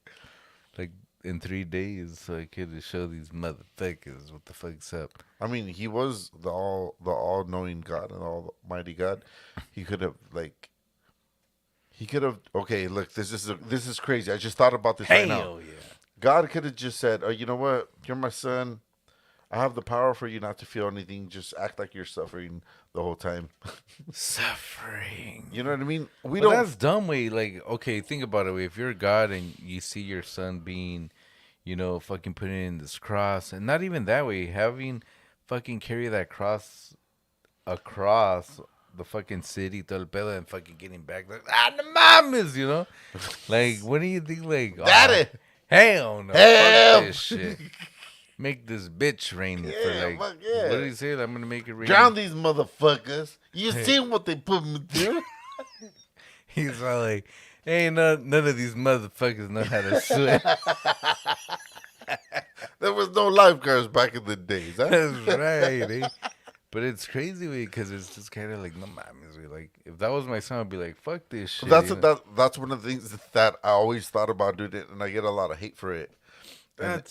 Speaker 1: in 3 days so I could show these motherfuckers what the fuck's up.
Speaker 2: I mean, he was the all knowing God and Almighty God. He could have like he could have. Okay, look, this is crazy. I just thought about this right now.
Speaker 1: Hell yeah.
Speaker 2: God could have just said, "Oh, you know what? You're my son. I have the power for you not to feel anything. Just act like you're suffering the whole time."
Speaker 1: Suffering.
Speaker 2: You know what I mean? We
Speaker 1: But
Speaker 2: don't.
Speaker 1: that's dumb way. Like, okay, think about it. If you're God and you see your son being, fucking putting in this cross, and not even that way, having fucking carry that cross across the fucking city, todo el pedo, and fucking getting back, like, the mom is, like, what do you think, like,
Speaker 2: Daddy!
Speaker 1: Hell no,
Speaker 2: Help!
Speaker 1: fuck this shit. Make this bitch rain for
Speaker 2: Yeah,
Speaker 1: like,
Speaker 2: fuck yeah.
Speaker 1: what did he say? I'm gonna make it rain.
Speaker 2: Drown these motherfuckers. You seen what they put me through?
Speaker 1: He's all like, hey, none of these motherfuckers know how to swim.
Speaker 2: There was no lifeguards back in the days. Huh?
Speaker 1: That's right, eh? But it's crazy because it's just kind of like, no mames, wey. Like, if that was my son, I'd be like, fuck this shit.
Speaker 2: That's one of the things that I always thought about, dude, and I get a lot of hate for it. And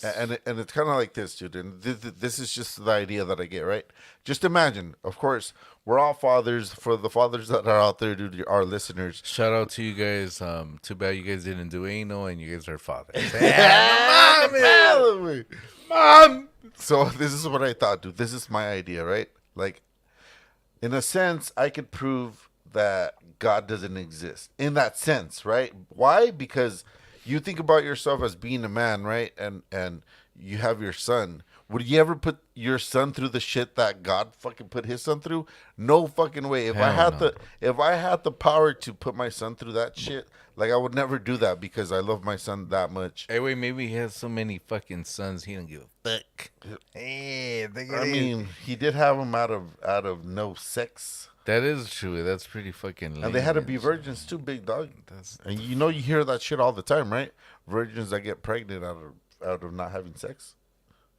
Speaker 2: it's kind of like this, dude. And this is just the idea that I get, right? Just imagine, of course, we're all fathers. For the fathers that are out there, dude, our listeners.
Speaker 1: Shout out to you guys. Too bad you guys didn't do anal and you guys are fathers.
Speaker 2: Mom! So this is what I thought, dude. This is my idea, right? Like, in a sense, I could prove that God doesn't exist. In that sense, right? Why? Because you think about yourself as being a man, right? And you have your son. Would you ever put your son through the shit that God fucking put his son through? No fucking way. If I had the power to put my son through that shit, like I would never do that because I love my son that much.
Speaker 1: Hey, wait, maybe he has so many fucking sons he don't give a fuck. Hey,
Speaker 2: I mean, he did have them out of no sex.
Speaker 1: that is true. That's pretty fucking lame.
Speaker 2: And they had to be virgins too, big dog. And you hear that shit all the time, right? Virgins that get pregnant out of not having sex.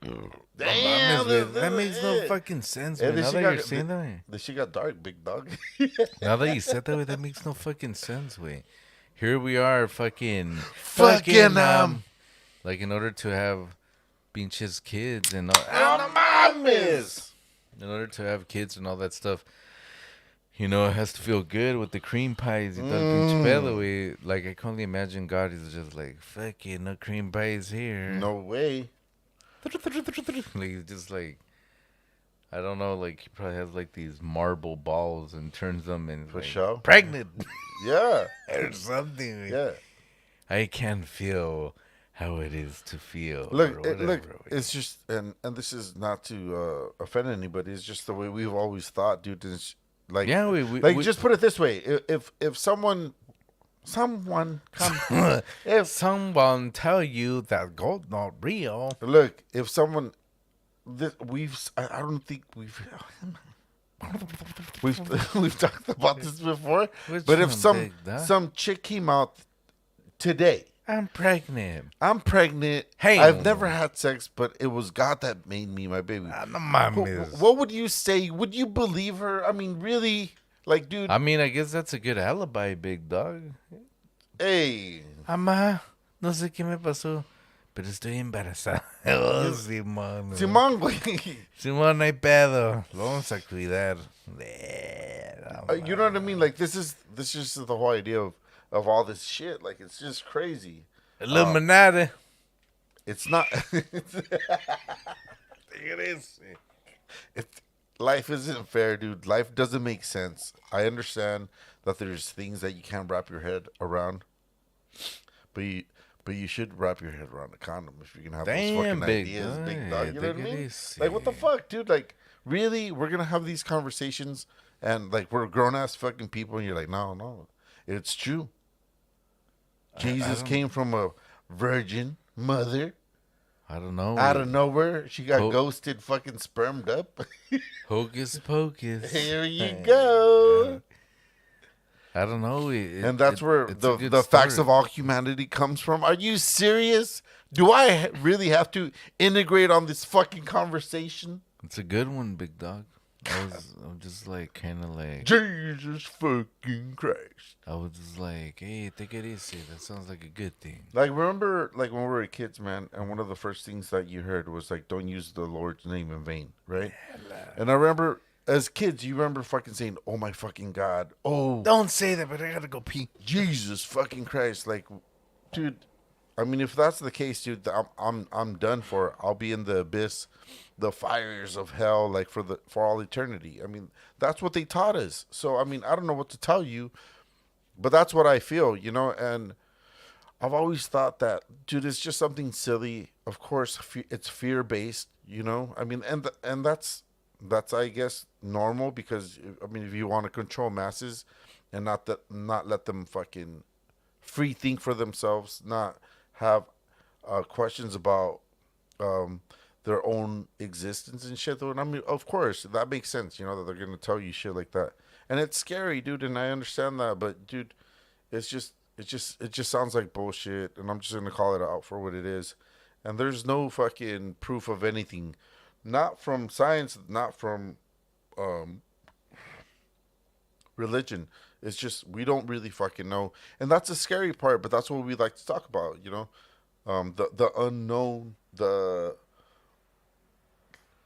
Speaker 1: Damn, that makes no fucking sense, man. Now that you're saying that way.
Speaker 2: The shit got dark, big dog.
Speaker 1: Now that you said that way, that makes no fucking sense, way. Here we are, fucking, like in order to have pinches kids and all, in order to have kids and all that stuff, it has to feel good with the cream pies. Y tal pinche pedo, güey. Like, I can only imagine God is just like, fucking, no cream pies here.
Speaker 2: No way.
Speaker 1: Like, just like, I don't know, like, he probably has like these marble balls and turns them and
Speaker 2: For
Speaker 1: like,
Speaker 2: sure.
Speaker 1: pregnant.
Speaker 2: Yeah.
Speaker 1: Or something.
Speaker 2: Yeah.
Speaker 1: I can feel how it is to feel.
Speaker 2: Look, it's just, and this is not to offend anybody. It's just the way we've always thought, dude. It's like,
Speaker 1: yeah, we
Speaker 2: just put it this way: if someone come,
Speaker 1: if someone tell you that gold not real,
Speaker 2: look, if someone, I don't think we've talked about this before. But if some chick came out today,
Speaker 1: I'm pregnant.
Speaker 2: Hey, I've never had sex, but it was God that made me my baby. What would you say? Would you believe her? I mean, really? Like, dude.
Speaker 1: I mean, I guess that's a good alibi, big dog.
Speaker 2: Hey.
Speaker 1: Mamá, no sé qué me pasó, pero estoy embarazada. Oh, Simón.
Speaker 2: Güey.
Speaker 1: Simón, no hay pedo. Lo vamos a cuidar.
Speaker 2: You know what I mean? Like, this is the whole idea of all this shit. Like, it's just crazy.
Speaker 1: Illuminati.
Speaker 2: It's not. Life isn't fair, dude. Life doesn't make sense. I understand that there's things that you can't wrap your head around, but you should wrap your head around a condom if you can have those fucking ideas, big dog. You know what I mean? Like, what the fuck, dude? Like, really? We're gonna have these conversations, and like we're grown ass fucking people, and you're like, no, it's true. Jesus came from a virgin mother.
Speaker 1: I don't know.
Speaker 2: Out of nowhere, she got ghosted, fucking spermed up.
Speaker 1: Hocus pocus.
Speaker 2: Here you go.
Speaker 1: I don't know.
Speaker 2: And that's where the facts of all humanity comes from. Are you serious? Do I really have to integrate on this fucking conversation?
Speaker 1: It's a good one, big dog. I'm just like kind of like
Speaker 2: Jesus fucking Christ.
Speaker 1: I was just like, hey, take it easy. That sounds like a good thing.
Speaker 2: Like, remember, like, when we were kids, man, and one of the first things that you heard was, like, don't use the Lord's name in vain, right? And I remember, as kids, you remember fucking saying, oh my fucking God. Oh,
Speaker 1: Don't say that, but I gotta go pee.
Speaker 2: Jesus fucking Christ. Like, dude, I mean, if that's the case, dude, I'm done for. I'll be in the abyss, the fires of hell, like, for all eternity. I mean, that's what they taught us. So, I mean, I don't know what to tell you, but that's what I feel, you know, and I've always thought that, dude, it's just something silly. Of course, it's fear based, you know. I mean, and that's I guess normal because I mean, if you want to control masses and not let them fucking free think for themselves, not have questions about um, their own existence and shit. Though, and I mean, of course, that makes sense. You know that they're gonna tell you shit like that, and it's scary, dude. And I understand that, but dude, it just sounds like bullshit, and I'm just gonna call it out for what it is. And there's no fucking proof of anything, not from science, not from um, religion. It's just we don't really fucking know, and that's the scary part. But that's what we like to talk about, you know, the unknown, the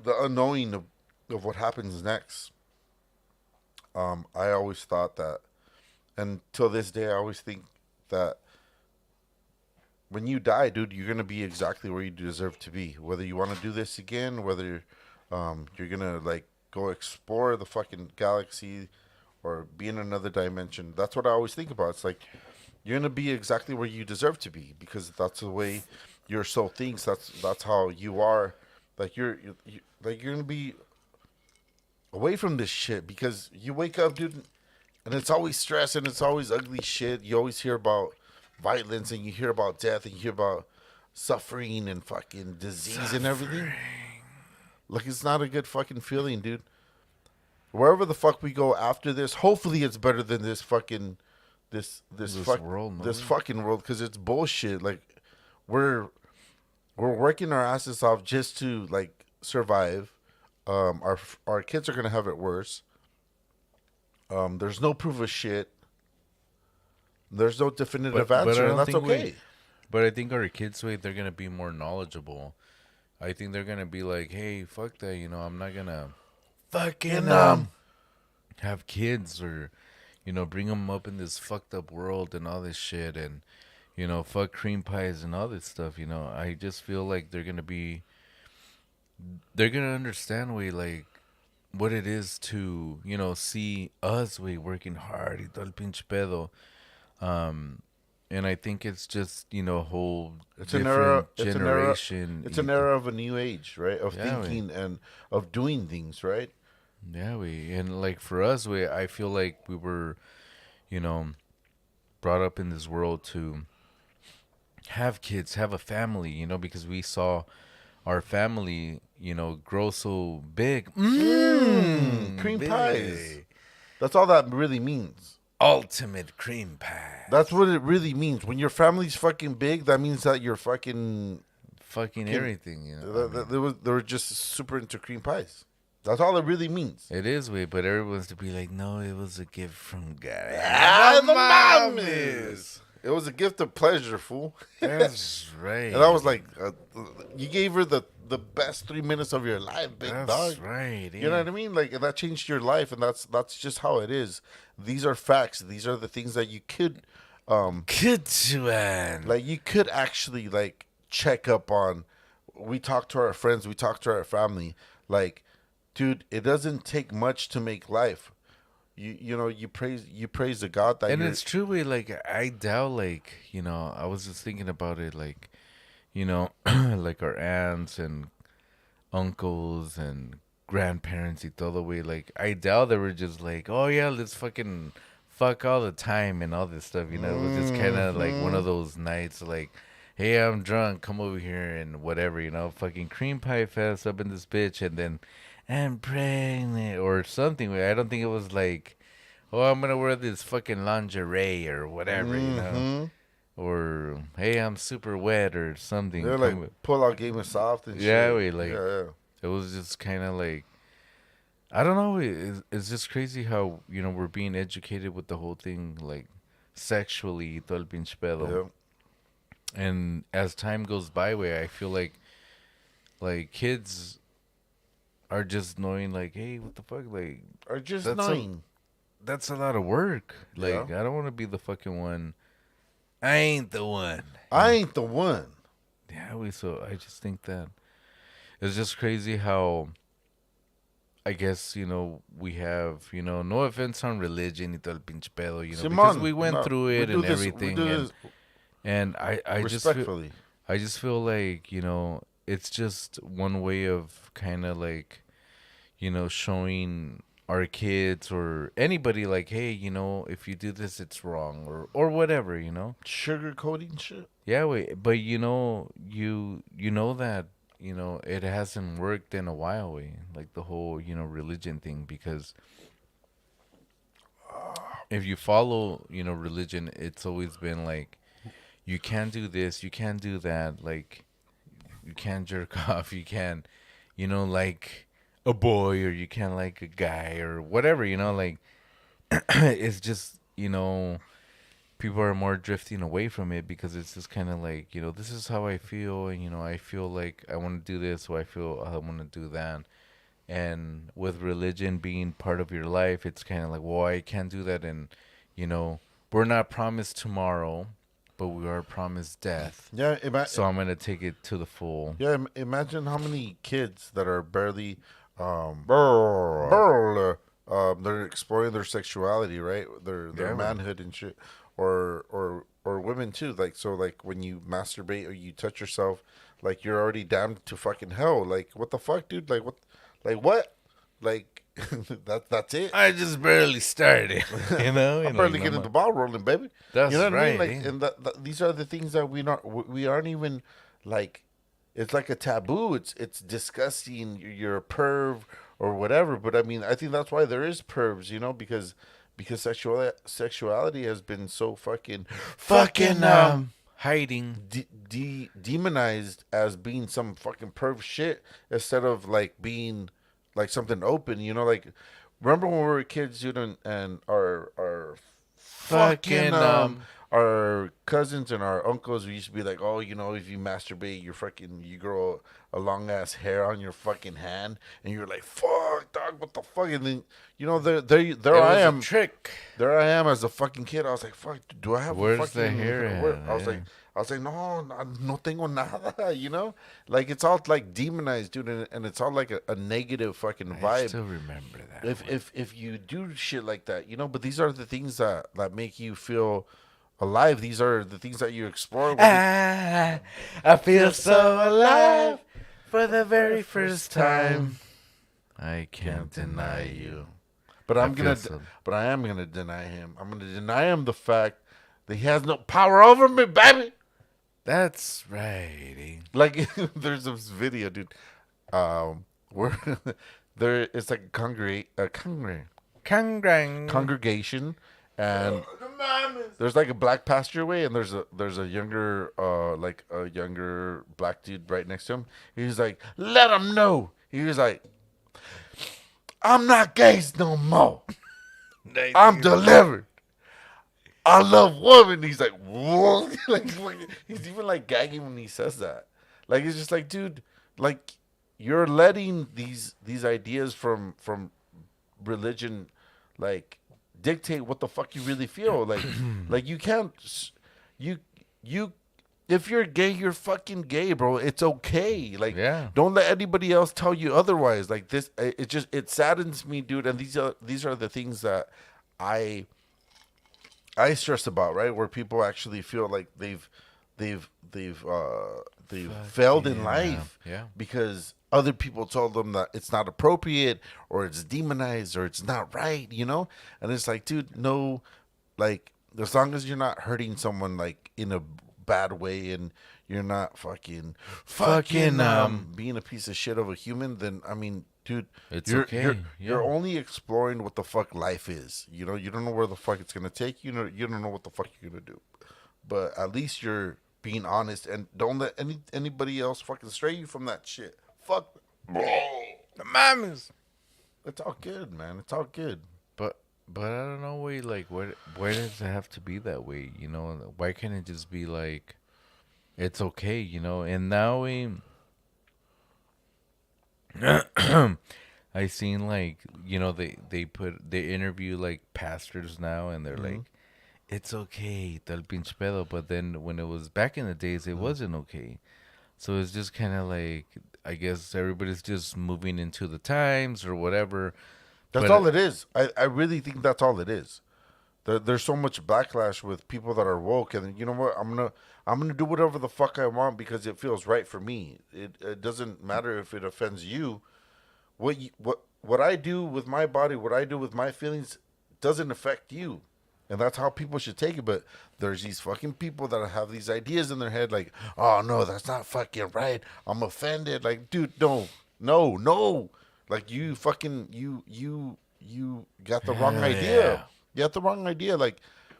Speaker 2: unknowing of what happens next. I always thought that, and till this day, I always think that when you die, dude, you're gonna be exactly where you deserve to be. Whether you want to do this again, whether you're gonna like go explore the fucking galaxy or be in another dimension. That's what I always think about. It's like you're gonna be exactly where you deserve to be because that's the way your soul thinks. That's how you are. Like like you're gonna be away from this shit because you wake up, dude, and it's always stress and it's always ugly shit. You always hear about violence and you hear about death and you hear about suffering and fucking disease and everything. Like it's not a good fucking feeling, dude. Wherever the fuck we go after this, hopefully it's better than this fucking
Speaker 1: This world,
Speaker 2: this
Speaker 1: man.
Speaker 2: fucking world because it's bullshit. Like we're we're working our asses off just to like survive. Our kids are gonna have it worse. There's no proof of shit. There's no definitive
Speaker 1: But I
Speaker 2: answer, and
Speaker 1: don't
Speaker 2: that's
Speaker 1: think we.
Speaker 2: okay.
Speaker 1: But I think our kids, wait, they're gonna be more knowledgeable. I think they're gonna be like, hey, fuck that. I'm not gonna fucking
Speaker 2: And
Speaker 1: have kids or bring them up in this fucked up world and all this shit and fuck cream pies and all this stuff. I just feel like they're gonna understand way like what it is to see us way working hard y todo el pinche pedo. Um, and I think it's just a whole
Speaker 2: it's an era.
Speaker 1: different generation.
Speaker 2: It's an era of a new age, right? Of
Speaker 1: Yeah, way.
Speaker 2: thinking and of doing things, right?
Speaker 1: Yeah, we and like for us, we I feel like we were, you know, brought up in this world to have kids, have a family, because we saw our family, grow so big.
Speaker 2: Cream pies.
Speaker 1: Big.
Speaker 2: That's all that really means.
Speaker 1: Ultimate cream pie.
Speaker 2: That's what it really means. When your family's fucking big, that means that you're
Speaker 1: Fucking
Speaker 2: fucking
Speaker 1: everything,
Speaker 2: they were just super into cream pies. That's all it really means.
Speaker 1: It is way, but everyone's to be like, no, it was a gift from God.
Speaker 2: The
Speaker 1: mom
Speaker 2: mom is. It was a gift of pleasure, fool.
Speaker 1: That's right.
Speaker 2: And I was like, you gave her the best 3 minutes of your life, big
Speaker 1: That's
Speaker 2: dog.
Speaker 1: right.
Speaker 2: You know what I mean? Like that changed your life, and that's just how it is. These are facts. These are the things that you could,
Speaker 1: Good one.
Speaker 2: like, you could actually like check up on. We talk to our friends. We talk to our family. Like, dude, it doesn't take much to make life. You praise the God that
Speaker 1: And
Speaker 2: you're.
Speaker 1: it's true, way, like, I doubt, like, I was just thinking about it, like, like our aunts and uncles and grandparents y todo, way. Like, I doubt they were just like, oh, yeah, let's fucking fuck all the time and all this stuff, It was just kind of like one of those nights, like, hey, I'm drunk, come over here and whatever, fucking cream pie fest up in this bitch, and then I'm pregnant or something. I don't think it was like, oh, I'm gonna wear this fucking lingerie or whatever,
Speaker 2: Mm-hmm.
Speaker 1: or hey, I'm super wet or something.
Speaker 2: They're like pull out Game of Soft and
Speaker 1: Yeah,
Speaker 2: shit.
Speaker 1: we like
Speaker 2: Yeah,
Speaker 1: it was just kind of like I don't know. It's just crazy how we're being educated with the whole thing, like sexually, todo el pinche pedo.
Speaker 2: Yeah.
Speaker 1: And as time goes by, way I feel like kids are just knowing, like, hey, what the fuck, like
Speaker 2: Or just
Speaker 1: that's a
Speaker 2: knowing.
Speaker 1: that's a lot of work.
Speaker 2: Yeah.
Speaker 1: Like, I don't want to be the fucking one. I ain't the one.
Speaker 2: I ain't the one.
Speaker 1: Yeah, so I just think that it's just crazy how I guess, we have, no offense on religion y todo el pinche pedo, because
Speaker 2: Simon,
Speaker 1: we went
Speaker 2: no,
Speaker 1: through
Speaker 2: we
Speaker 1: it
Speaker 2: do
Speaker 1: and
Speaker 2: this. We
Speaker 1: everything,
Speaker 2: do
Speaker 1: and
Speaker 2: this
Speaker 1: and
Speaker 2: respectfully.
Speaker 1: I just feel like, it's just one way of kind of like, showing our kids or anybody like, hey, if you do this, it's wrong or whatever.
Speaker 2: Sugar coating shit.
Speaker 1: Yeah, wait, but you know that it hasn't worked in a while, way like the whole religion thing, because if you follow religion, it's always been like you can't do this, you can't do that, like you can't jerk off, you can't like a boy, or you can't like a guy or whatever, like it's just people are more drifting away from it because it's just kind of like, this is how I feel, and I feel like I want to do this, or I feel I want to do that. And with religion being part of your life, it's kind of like, well, I can't do that, and you know we're not promised tomorrow, but we are promised death,
Speaker 2: Yeah,
Speaker 1: so I'm gonna take it to the full.
Speaker 2: yeah. Imagine how many kids that are barely, they're exploring their sexuality, right? Their
Speaker 1: Yeah, man.
Speaker 2: manhood and shit, or women too. Like so, like when you masturbate or you touch yourself, like you're already damned to fucking hell. Like what the fuck, dude? Like what? Like what? Like that's it.
Speaker 1: I just barely started,
Speaker 2: I'm
Speaker 1: and like
Speaker 2: barely
Speaker 1: no
Speaker 2: getting the
Speaker 1: more.
Speaker 2: ball rolling, baby.
Speaker 1: That's
Speaker 2: You know what I mean?
Speaker 1: right,
Speaker 2: Like,
Speaker 1: eh?
Speaker 2: and these are the things that we aren't even like. It's like a taboo. It's disgusting. You're a perv or whatever. But I mean, I think that's why there is pervs. Because sexuality has been so fucking
Speaker 1: Fucking hiding.
Speaker 2: demonized as being some fucking perv shit instead of like being like something open. Like remember when we were kids, dude, and our fucking
Speaker 1: Fucking
Speaker 2: our cousins and our uncles, we used to be like, oh, if you masturbate, you grow a long ass hair on your fucking hand, and you're like, fuck, dog, what the fuck? And then there
Speaker 1: It
Speaker 2: I
Speaker 1: was a
Speaker 2: am,
Speaker 1: trick.
Speaker 2: there I am as a fucking kid. I was like, fuck, do I have a
Speaker 1: Where's the
Speaker 2: fucking
Speaker 1: hair
Speaker 2: where?
Speaker 1: at?
Speaker 2: I was like.
Speaker 1: Yeah.
Speaker 2: I was like, no tengo nada, Like, it's all, like, demonized, dude, and it's all, like, a negative fucking
Speaker 1: I
Speaker 2: vibe.
Speaker 1: still remember that
Speaker 2: If,
Speaker 1: one.
Speaker 2: if you do shit like that, but these are the things that make you feel alive. These are the things that you explore.
Speaker 1: I feel so alive for the very first time. I can't deny you.
Speaker 2: But
Speaker 1: I feel so.
Speaker 2: but I am gonna deny him. I'm gonna deny him the fact that he has no power over me, baby.
Speaker 1: That's right. Eh?
Speaker 2: Like there's this video, dude. Where there it's like
Speaker 1: Kangrang.
Speaker 2: congregation, and there's like a black pastureway, and there's a younger a younger black dude right next to him. He's like, let him know. He was like, I'm not gay no more. I'm delivered. I love women. He's like, what? like he's even like gagging when he says that. Like it's just like, dude, like you're letting these ideas from religion like dictate what the fuck you really feel. Like you can't you you if you're gay, you're fucking gay, bro. It's okay. Like
Speaker 1: Yeah.
Speaker 2: don't let anybody else tell you otherwise. Like this it saddens me, dude, and these are the things that I stress about, right? Where people actually feel like they've failed in life
Speaker 1: Yeah.
Speaker 2: because other people told them that it's not appropriate or it's demonized or it's not right. And it's like, dude, no, like as long as you're not hurting someone like in a bad way and you're not fucking being a piece of shit of a human, then I mean, dude,
Speaker 1: It's
Speaker 2: you're
Speaker 1: okay.
Speaker 2: you're
Speaker 1: Yeah.
Speaker 2: only exploring what the fuck life is. You don't know where the fuck it's gonna take you. You don't know what the fuck you're gonna do. But at least you're being honest and don't let anybody else fucking stray you from that shit. Fuck.
Speaker 1: The mamas.
Speaker 2: It's all good, man. It's all good.
Speaker 1: But I don't know, way like why does it have to be that way? You know, why can't it just be like it's okay? You know, and now we. I seen like they interview like pastors now and they're
Speaker 2: Mm-hmm.
Speaker 1: like it's okay tal pinche pedo, but then when it was back in the days it
Speaker 2: Mm-hmm.
Speaker 1: wasn't okay. So it's just kind of like I guess everybody's just moving into the times or whatever.
Speaker 2: That's
Speaker 1: But
Speaker 2: all it is. I really think that's all it is. There's so much backlash with people that are woke, and you know what? I'm gonna do whatever the fuck I want because it feels right for me. It doesn't matter if it offends you. What I do with my body, what I do with my feelings, doesn't affect you, and that's how people should take it. But there's these fucking people that have these ideas in their head, like, oh no, that's not fucking right. I'm offended. Like, dude, no, no, no. Like you got the wrong
Speaker 1: hell
Speaker 2: idea.
Speaker 1: yeah,
Speaker 2: You got the wrong idea. Like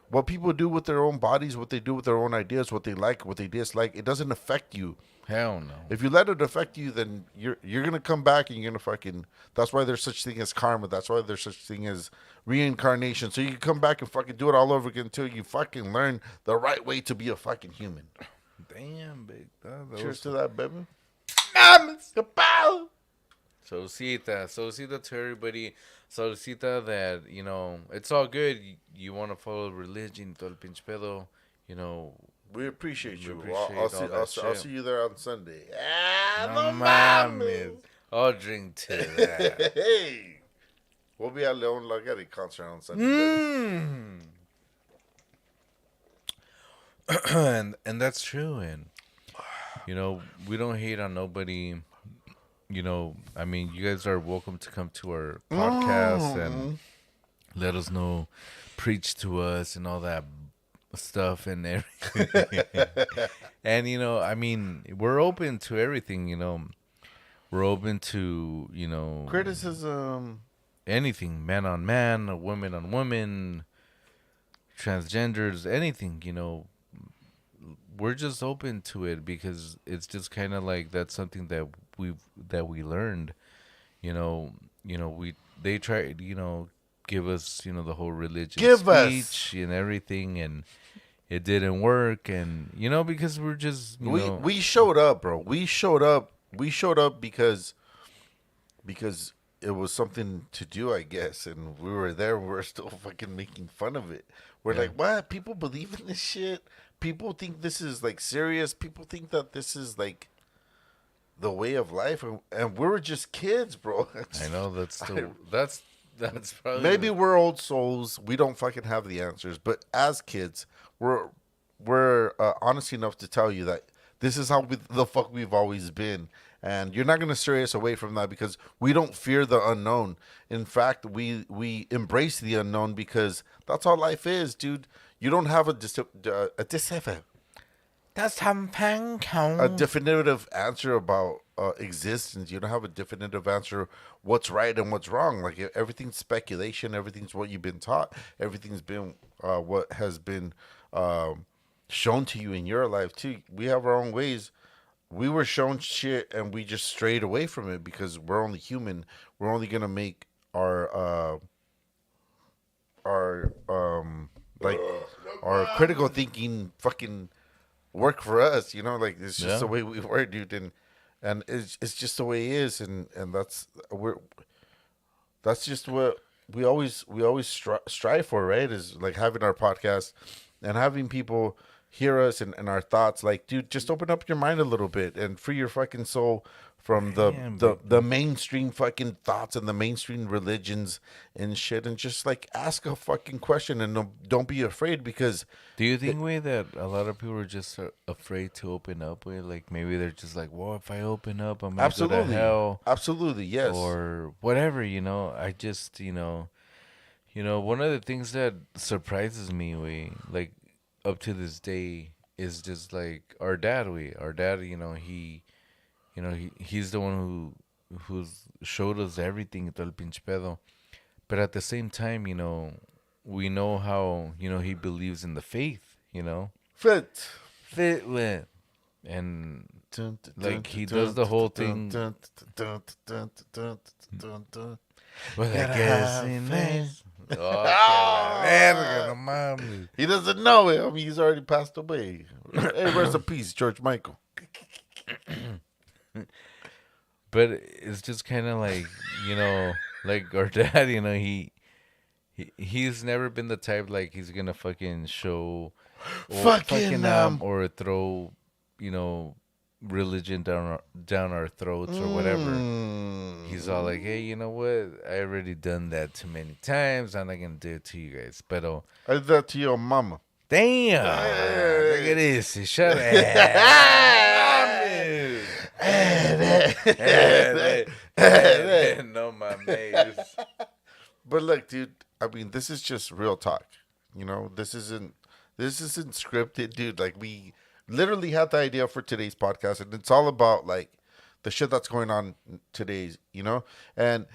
Speaker 2: what people do with their own bodies, what they do with their own ideas, what they like, what they dislike, it doesn't affect you.
Speaker 1: hell no.
Speaker 2: If you let it affect you, then you're gonna come back and you're gonna fucking. That's why there's such thing as karma. That's why there's such thing as reincarnation. So you can come back and fucking do it all over again until you fucking learn the right way to be a fucking human.
Speaker 1: Damn, big. That
Speaker 2: Cheers
Speaker 1: was
Speaker 2: to that, baby. Kapow!
Speaker 1: Saludcita to everybody. Saludcita that, it's all good. You want to follow religion, todo el pinche pedo. You know,
Speaker 2: We appreciate
Speaker 1: we
Speaker 2: you. I'll
Speaker 1: appreciate
Speaker 2: see.
Speaker 1: all
Speaker 2: I'll,
Speaker 1: that
Speaker 2: see- I'll
Speaker 1: shit.
Speaker 2: see you there on Sunday. Ah,
Speaker 1: No
Speaker 2: no
Speaker 1: mames.
Speaker 2: mames.
Speaker 1: I'll drink to that.
Speaker 2: Hey, we'll be at Leon Lagari concert on Sunday, baby.
Speaker 1: Mm. And that's true. And, we don't hate on nobody. I mean, you guys are welcome to come to our podcast and
Speaker 2: Mm.
Speaker 1: let us know, preach to us and all that stuff and everything. And I mean, we're open to everything. We're open to
Speaker 2: Criticism.
Speaker 1: anything, man on man, woman on woman, transgenders, anything. We're just open to it because it's just kind of like that's something that we learned. We they tried give us the whole religion
Speaker 2: Give us.
Speaker 1: speech and everything, and it didn't work, and because we're just
Speaker 2: We showed up, bro. We showed up. We showed up because it was something to do, I guess, and we were there. We were still fucking making fun of it. We're
Speaker 1: yeah.
Speaker 2: like, what? People believe in this shit. People think this is like serious. People think that this is like the way of life, and we were just kids, bro.
Speaker 1: I know that's probably
Speaker 2: Maybe we're old souls. We don't fucking have the answers. But as kids, we're honest enough to tell you that this is how the fuck we've always been. And you're not gonna stray us away from that because we don't fear the unknown. In fact, we embrace the unknown because that's all life is, dude. You don't have
Speaker 1: that's something
Speaker 2: a definitive answer about existence. You don't have a definitive answer what's right and what's wrong. Like everything's speculation. Everything's what you've been taught. Everything's been what has been shown to you in your life too. We have our own ways. We were shown shit and we just strayed away from it because we're only human. We're only gonna make our like our critical thinking fucking work for us, like it's just
Speaker 1: yeah.
Speaker 2: the way we were, dude, and it's just the way it is, and that's just what we always strive for, right? Is like having our podcast and having people hear us and our thoughts. Like, dude, just open up your mind a little bit and free your fucking soul from the
Speaker 1: Damn,
Speaker 2: the,
Speaker 1: big
Speaker 2: the mainstream fucking thoughts and the mainstream religions and shit, and just like ask a fucking question and don't be afraid because
Speaker 1: Do you think, way, that a lot of people are just afraid to open up? Way, like maybe they're just like, well, if I open up, I'm gonna go to
Speaker 2: absolutely,
Speaker 1: hell
Speaker 2: absolutely, yes.
Speaker 1: or whatever. I just, one of the things that surprises me, way, like up to this day, is just like our dad. Our dad, he's the one who's showed us everything, todo el pinche pedo. But at the same time, we know how he believes in the faith.
Speaker 2: Fit.
Speaker 1: Fit with, and
Speaker 2: Dun,
Speaker 1: like
Speaker 2: dun,
Speaker 1: he
Speaker 2: dun,
Speaker 1: does the whole
Speaker 2: dun,
Speaker 1: thing.
Speaker 2: dun, dun, dun, dun, dun, dun, dun.
Speaker 1: Well, I
Speaker 2: Gotta
Speaker 1: guess
Speaker 2: have
Speaker 1: in
Speaker 2: faith.
Speaker 1: this. Oh, que la verga, no mames.
Speaker 2: He doesn't know it. I mean, he's already passed away. Hey, rest in peace, George Michael.
Speaker 1: But it's just kind of like, you know, like our dad, you know, he's never been the type like he's gonna fucking show or
Speaker 2: Fucking
Speaker 1: or throw, you know, religion down our throats or whatever. He's all like, hey, you know what? I already done that too many times. I'm not gonna do it to you guys. But
Speaker 2: I did that to your mama.
Speaker 1: damn, look at this. Shut up. No mames.
Speaker 2: But look, dude, I mean, this is just real talk. You know, this isn't scripted, dude. Like, we literally had the idea for today's podcast, and it's all about like the shit that's going on today's, you know? And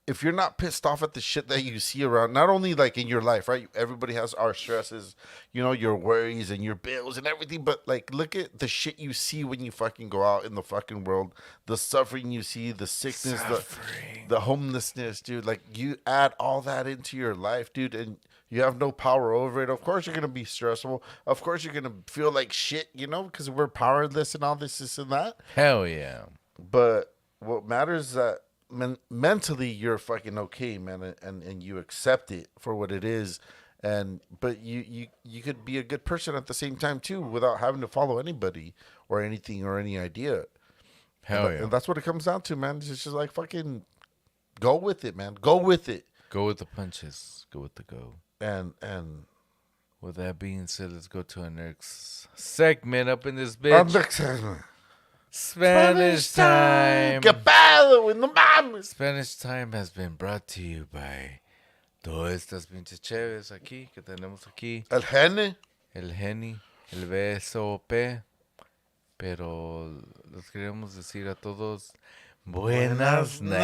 Speaker 2: if you're not pissed off at the shit that you see around, not only like in your life, right? Everybody has our stresses, you know, your worries and your bills and everything, but like look at the shit you see when you fucking go out in the fucking world, the suffering you see, the sickness, the homelessness, dude. Like, you add all that into your life, dude, and you have no power over it. Of course you're gonna be stressful. Of course you're gonna feel like shit, you know, because we're powerless and all this and that.
Speaker 1: Hell yeah.
Speaker 2: But what matters is that mentally you're fucking okay, man, and you accept it for what it is, but you could be a good person at the same time too, without having to follow anybody or anything or any idea.
Speaker 1: Hell yeah.
Speaker 2: And that's what it comes down to, man. It's just like fucking go with it, man. Go with it.
Speaker 1: Go with the punches. Go with the go.
Speaker 2: And
Speaker 1: With that being said, let's go to our next segment up in this bitch. Spanish time.
Speaker 2: ¿Qué pedo, güey? No mames.
Speaker 1: Spanish time has been brought to you by todas estas pinches chéves aquí que tenemos aquí.
Speaker 2: El gene.
Speaker 1: El Geni, el BSOP. Pero les queremos decir a todos buenas
Speaker 2: No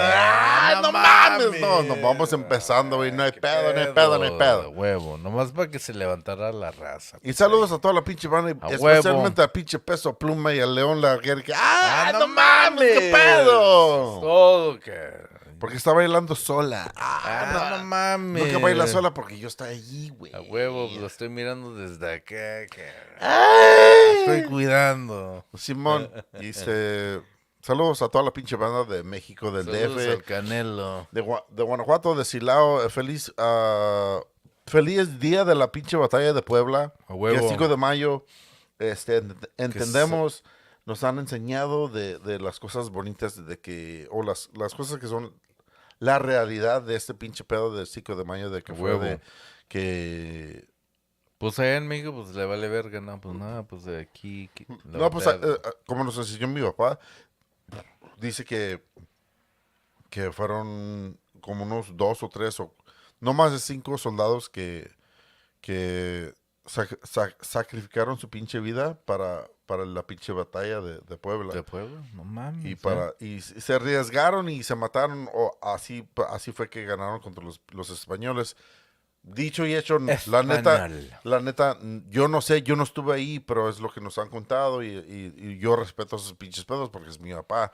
Speaker 2: mames. No, vamos empezando, güey. No hay pedo, no hay pedo, no hay pedo.
Speaker 1: Huevo, nomás para que se levantara la raza.
Speaker 2: Y saludos a toda la pinche banda, especialmente al pinche Peso Pluma y al León Laguerre. No mames, qué pedo.
Speaker 1: Todo que...
Speaker 2: Porque está bailando sola.
Speaker 1: No mames.
Speaker 2: No que baila sola porque yo estoy allí, güey.
Speaker 1: A huevo, lo estoy mirando desde acá.
Speaker 2: ¡Ay!
Speaker 1: Estoy cuidando.
Speaker 2: Simón, saludos a toda la pinche banda de México, del
Speaker 1: Saludos
Speaker 2: DF.
Speaker 1: al Canelo.
Speaker 2: De Guanajuato, de Silao. Feliz día de la pinche batalla de Puebla.
Speaker 1: A huevo.
Speaker 2: El 5 de mayo. Entendemos, nos han enseñado de las cosas bonitas o las cosas que son la realidad de este pinche pedo del 5 de mayo, de que fue
Speaker 1: Huevo.
Speaker 2: que...
Speaker 1: Pues allá en México, pues le vale verga, no, pues nada, pues de aquí.
Speaker 2: No, pues como nos enseñó mi papá, dice que fueron como unos 2 o 3 o no más de 5 soldados que sacrificaron su pinche vida para la pinche batalla de Puebla.
Speaker 1: ¿De Puebla? No mames.
Speaker 2: Y se arriesgaron y se mataron, o así fue que ganaron contra los españoles. Dicho y hecho, la neta, yo no sé, yo no estuve ahí, pero es lo que nos han contado y yo respeto esos pinches pedos porque es mi papá.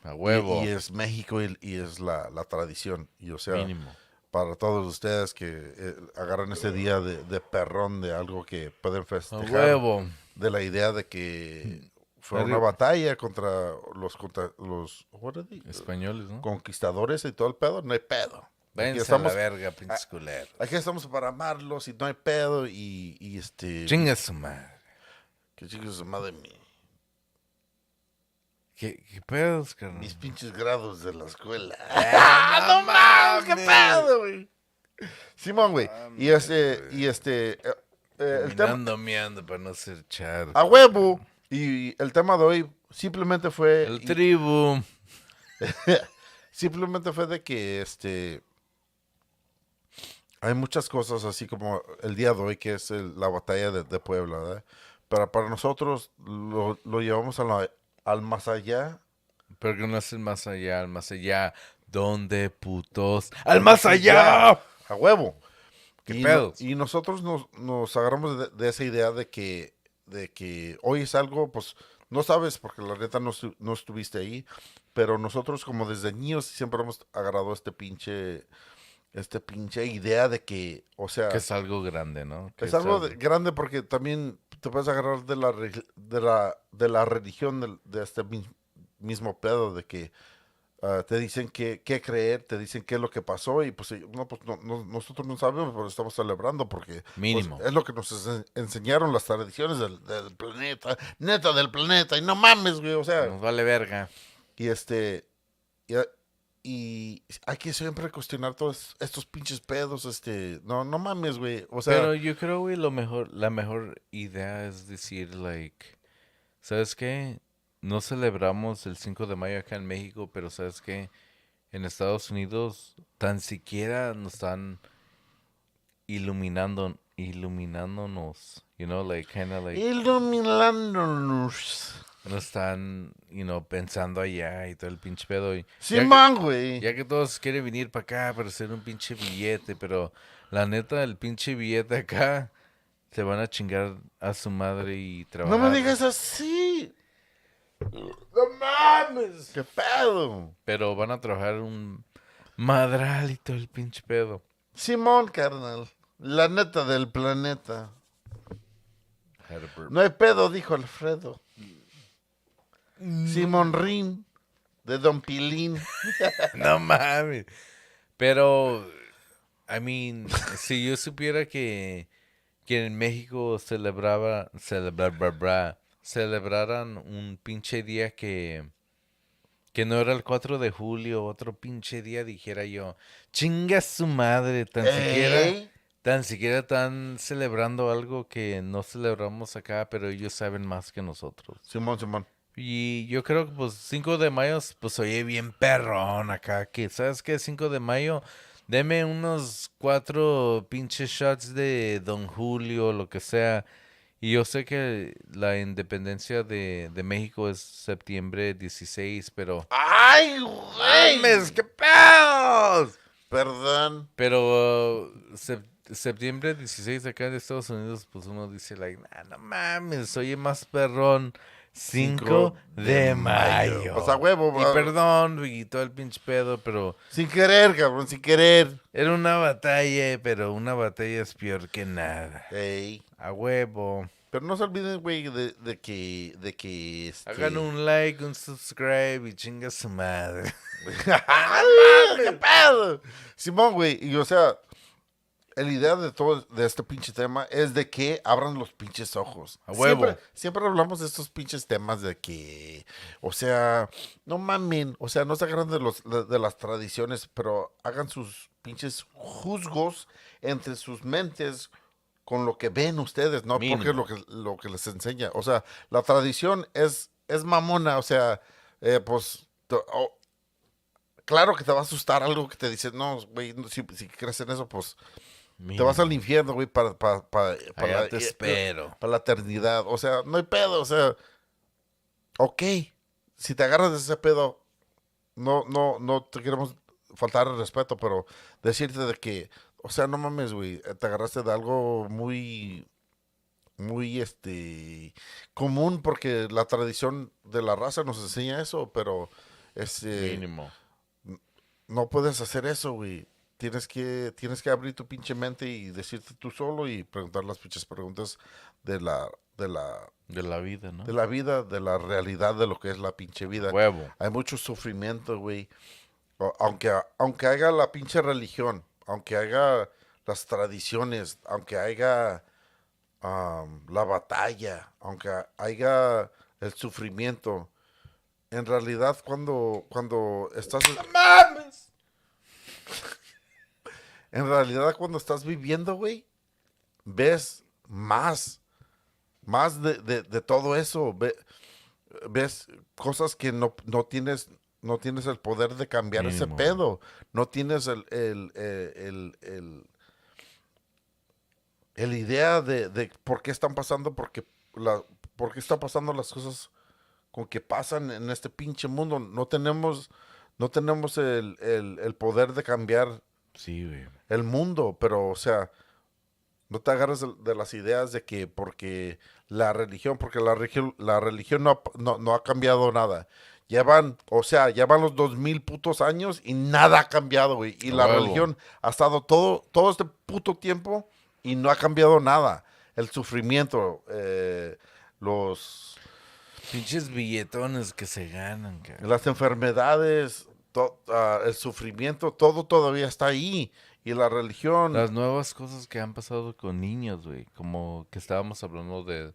Speaker 1: A huevo.
Speaker 2: Y es México y es la tradición. Y o sea,
Speaker 1: Mínimo.
Speaker 2: para todos ustedes que agarran ese día de perrón, de algo que pueden
Speaker 1: A
Speaker 2: festejar,
Speaker 1: huevo.
Speaker 2: de la idea de que fue una batalla contra los what are they?
Speaker 1: Españoles, ¿no?
Speaker 2: Conquistadores y todo el pedo, no hay pedo.
Speaker 1: Váyanse a la verga, pinches culeros.
Speaker 2: Aquí estamos para amarlos y no hay pedo
Speaker 1: Chinga su madre.
Speaker 2: Que chingue su madre mí.
Speaker 1: ¿Qué pedos, carnal?
Speaker 2: Mis pinches grados de la escuela.
Speaker 1: ¡No mames!
Speaker 2: ¿Qué pedo, güey? Simón, güey. El tema
Speaker 1: Miando para no ser charco.
Speaker 2: a huevo. Y el tema de hoy simplemente fue
Speaker 1: El tribu.
Speaker 2: simplemente fue de que hay muchas cosas así como el día de hoy, que es la batalla de Puebla, ¿verdad? Pero para nosotros lo llevamos al más allá.
Speaker 1: Pero que no es el más allá, al más allá. ¿Dónde, putos? ¡Al más allá!
Speaker 2: A huevo.
Speaker 1: ¿Qué pedos?
Speaker 2: Y nosotros nos agarramos de esa idea de que hoy es algo, pues, no sabes, porque la neta no estuviste ahí, pero nosotros como desde niños siempre hemos agarrado este pinche idea de que, o
Speaker 1: Que
Speaker 2: sea,
Speaker 1: es algo grande, ¿no? Que
Speaker 2: es
Speaker 1: es
Speaker 2: algo
Speaker 1: algo.
Speaker 2: grande porque también te puedes agarrar de la religión de este mismo pedo, de que te dicen qué creer, te dicen qué es lo que pasó y pues, no, pues nosotros no sabemos, pero estamos celebrando porque pues,
Speaker 1: Mínimo.
Speaker 2: es lo que nos enseñaron las tradiciones del planeta, neta del planeta, y no mames, güey, o sea,
Speaker 1: Nos vale verga.
Speaker 2: y y, y hay que siempre cuestionar todos estos pinches pedos, no mames, güey, o sea,
Speaker 1: Pero yo creo, güey, la mejor idea es decir, like, ¿sabes qué? No celebramos el 5 de mayo acá en México, pero ¿sabes qué? En Estados Unidos tan siquiera nos están iluminándonos, like, kind of like,
Speaker 2: iluminándonos.
Speaker 1: no están, pensando allá y todo el pinche pedo. Y ya que,
Speaker 2: Simón, güey.
Speaker 1: ya que todos quieren venir para acá para hacer un pinche billete, pero la neta, el pinche billete acá se van a chingar a su madre y
Speaker 2: No me
Speaker 1: trabajar.
Speaker 2: digas así. No mames. ¿Qué pedo?
Speaker 1: Pero van a trabajar un madral y todo el pinche pedo.
Speaker 2: Simón, carnal. La neta del planeta.
Speaker 1: Had a burp.
Speaker 2: No hay pedo, dijo Alfredo. Simón Rin, de Don Pilín.
Speaker 1: No mames. Pero, I mean, si yo supiera que en México celebraran un pinche día que no era el 4 de julio, otro pinche día, dijera yo, chinga su madre,
Speaker 2: ¡Ey!
Speaker 1: tan siquiera están celebrando algo que no celebramos acá, pero ellos saben más que nosotros.
Speaker 2: Simón, Simón.
Speaker 1: Y yo creo que pues 5 de mayo, pues oye bien perrón acá, que ¿sabes qué? 5 de mayo, deme unos 4 pinches shots de Don Julio, lo que sea. Y yo sé que la independencia de México es septiembre 16, pero...
Speaker 2: ¡Ay,
Speaker 1: ¡Mames,
Speaker 2: güey!
Speaker 1: qué pedos!
Speaker 2: Perdón.
Speaker 1: Pero septiembre 16 acá en Estados Unidos, pues uno dice, like, nah, no mames, oye más perrón. 5
Speaker 2: 5 de
Speaker 1: de
Speaker 2: mayo. Pues a
Speaker 1: mayo.
Speaker 2: huevo,
Speaker 1: Y perdón, y todo el pinche pedo, pero
Speaker 2: sin querer, cabrón, sin querer.
Speaker 1: era una batalla, pero una batalla es peor que nada.
Speaker 2: Ey.
Speaker 1: A huevo.
Speaker 2: Pero no se olviden, güey, de que.
Speaker 1: Hagan un like, un subscribe y chinga su madre.
Speaker 2: ¿Qué pedo? Simón, güey, y o sea, la idea de todo de este pinche tema es de que abran los pinches ojos.
Speaker 1: A huevo.
Speaker 2: Siempre hablamos de estos pinches temas de que, o sea, no mamen, o sea, no se agarran de las tradiciones, pero hagan sus pinches juzgos entre sus mentes con lo que ven ustedes, no porque es
Speaker 1: Mínimo.
Speaker 2: lo que les enseña. O sea, la tradición es mamona, o sea, pues, claro que te va a asustar algo que te dice, no, güey, si crees en eso, pues te vas al
Speaker 1: Mínimo.
Speaker 2: infierno, güey,
Speaker 1: Allá te espero.
Speaker 2: para la eternidad. O sea, no hay pedo, o sea, ok, si te agarras de ese pedo, no te queremos faltar el respeto, pero decirte de que, o sea, no mames, güey, te agarraste de algo muy, común porque la tradición de la raza nos enseña eso, pero, este,
Speaker 1: Mínimo.
Speaker 2: no puedes hacer eso, güey. Tienes que abrir tu pinche mente y decirte tú solo y preguntar las pinches preguntas de la, de la,
Speaker 1: De la vida, ¿no?
Speaker 2: de la vida, de la realidad de lo que es la pinche vida.
Speaker 1: Huevo.
Speaker 2: Hay mucho sufrimiento, güey. Aunque haya la pinche religión, aunque haya las tradiciones, aunque haya la batalla, aunque haya el sufrimiento, en realidad cuando estás...
Speaker 1: ¡Mames!
Speaker 2: En realidad, cuando estás viviendo, güey, ves más de todo eso. Ves cosas que no tienes el poder de cambiar ese
Speaker 1: Mínimo.
Speaker 2: pedo. No tienes el idea de por qué están pasando, por qué están pasando las cosas con que pasan en este pinche mundo. No tenemos el poder de cambiar
Speaker 1: Sí, güey.
Speaker 2: el mundo, pero, o sea, no te agarres de las ideas de que porque la religión no ha cambiado nada. ya van los 2000 putos años y nada ha cambiado, güey. Y
Speaker 1: A
Speaker 2: la
Speaker 1: huevo.
Speaker 2: religión ha estado todo este puto tiempo y no ha cambiado nada. El sufrimiento, los,
Speaker 1: Pinches billetones que se ganan, cabrón.
Speaker 2: las enfermedades, el sufrimiento, todo todavía está ahí. Y la religión,
Speaker 1: Las nuevas cosas que han pasado con niños, güey. Como que estábamos hablando de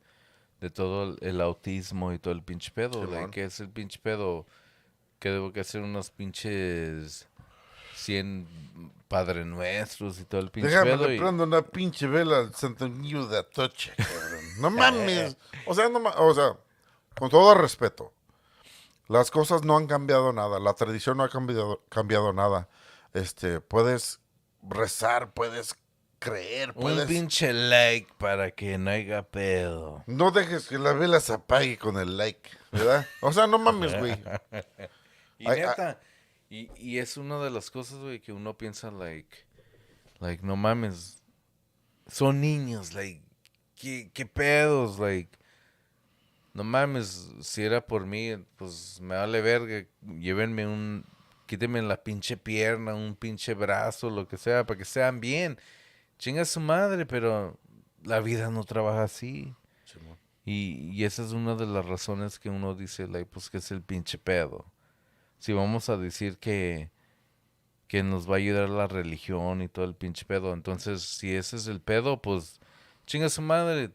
Speaker 1: todo el autismo y todo el pinche pedo.
Speaker 2: Simón.
Speaker 1: ¿Qué es el pinche pedo? Que debo que hacer unos pinches 100 Padre Nuestros y todo el pinche
Speaker 2: déjame,
Speaker 1: pedo.
Speaker 2: le
Speaker 1: Y
Speaker 2: prendo una pinche vela al Santo Niño de Atocha, cabrón. No mames. O sea, con todo respeto, las cosas no han cambiado nada. La tradición no ha cambiado nada. Puedes rezar, puedes creer,
Speaker 1: un
Speaker 2: puedes...
Speaker 1: pinche like para que no haya pedo.
Speaker 2: No dejes que la vela se apague con el like, ¿verdad? O sea, no mames, güey.
Speaker 1: Y
Speaker 2: Ay,
Speaker 1: neta, y es una de las cosas, güey, que uno piensa, no mames, son niños, qué pedos, no mames, si era por mí, pues me vale verga, quítenme la pinche pierna, un pinche brazo, lo que sea, para que sean bien. Chinga su madre, pero la vida no trabaja así. Y esa es una de las razones que uno dice, pues que es el pinche pedo. Si vamos a decir que nos va a ayudar la religión y todo el pinche pedo, entonces si ese es el pedo, pues chinga su madre,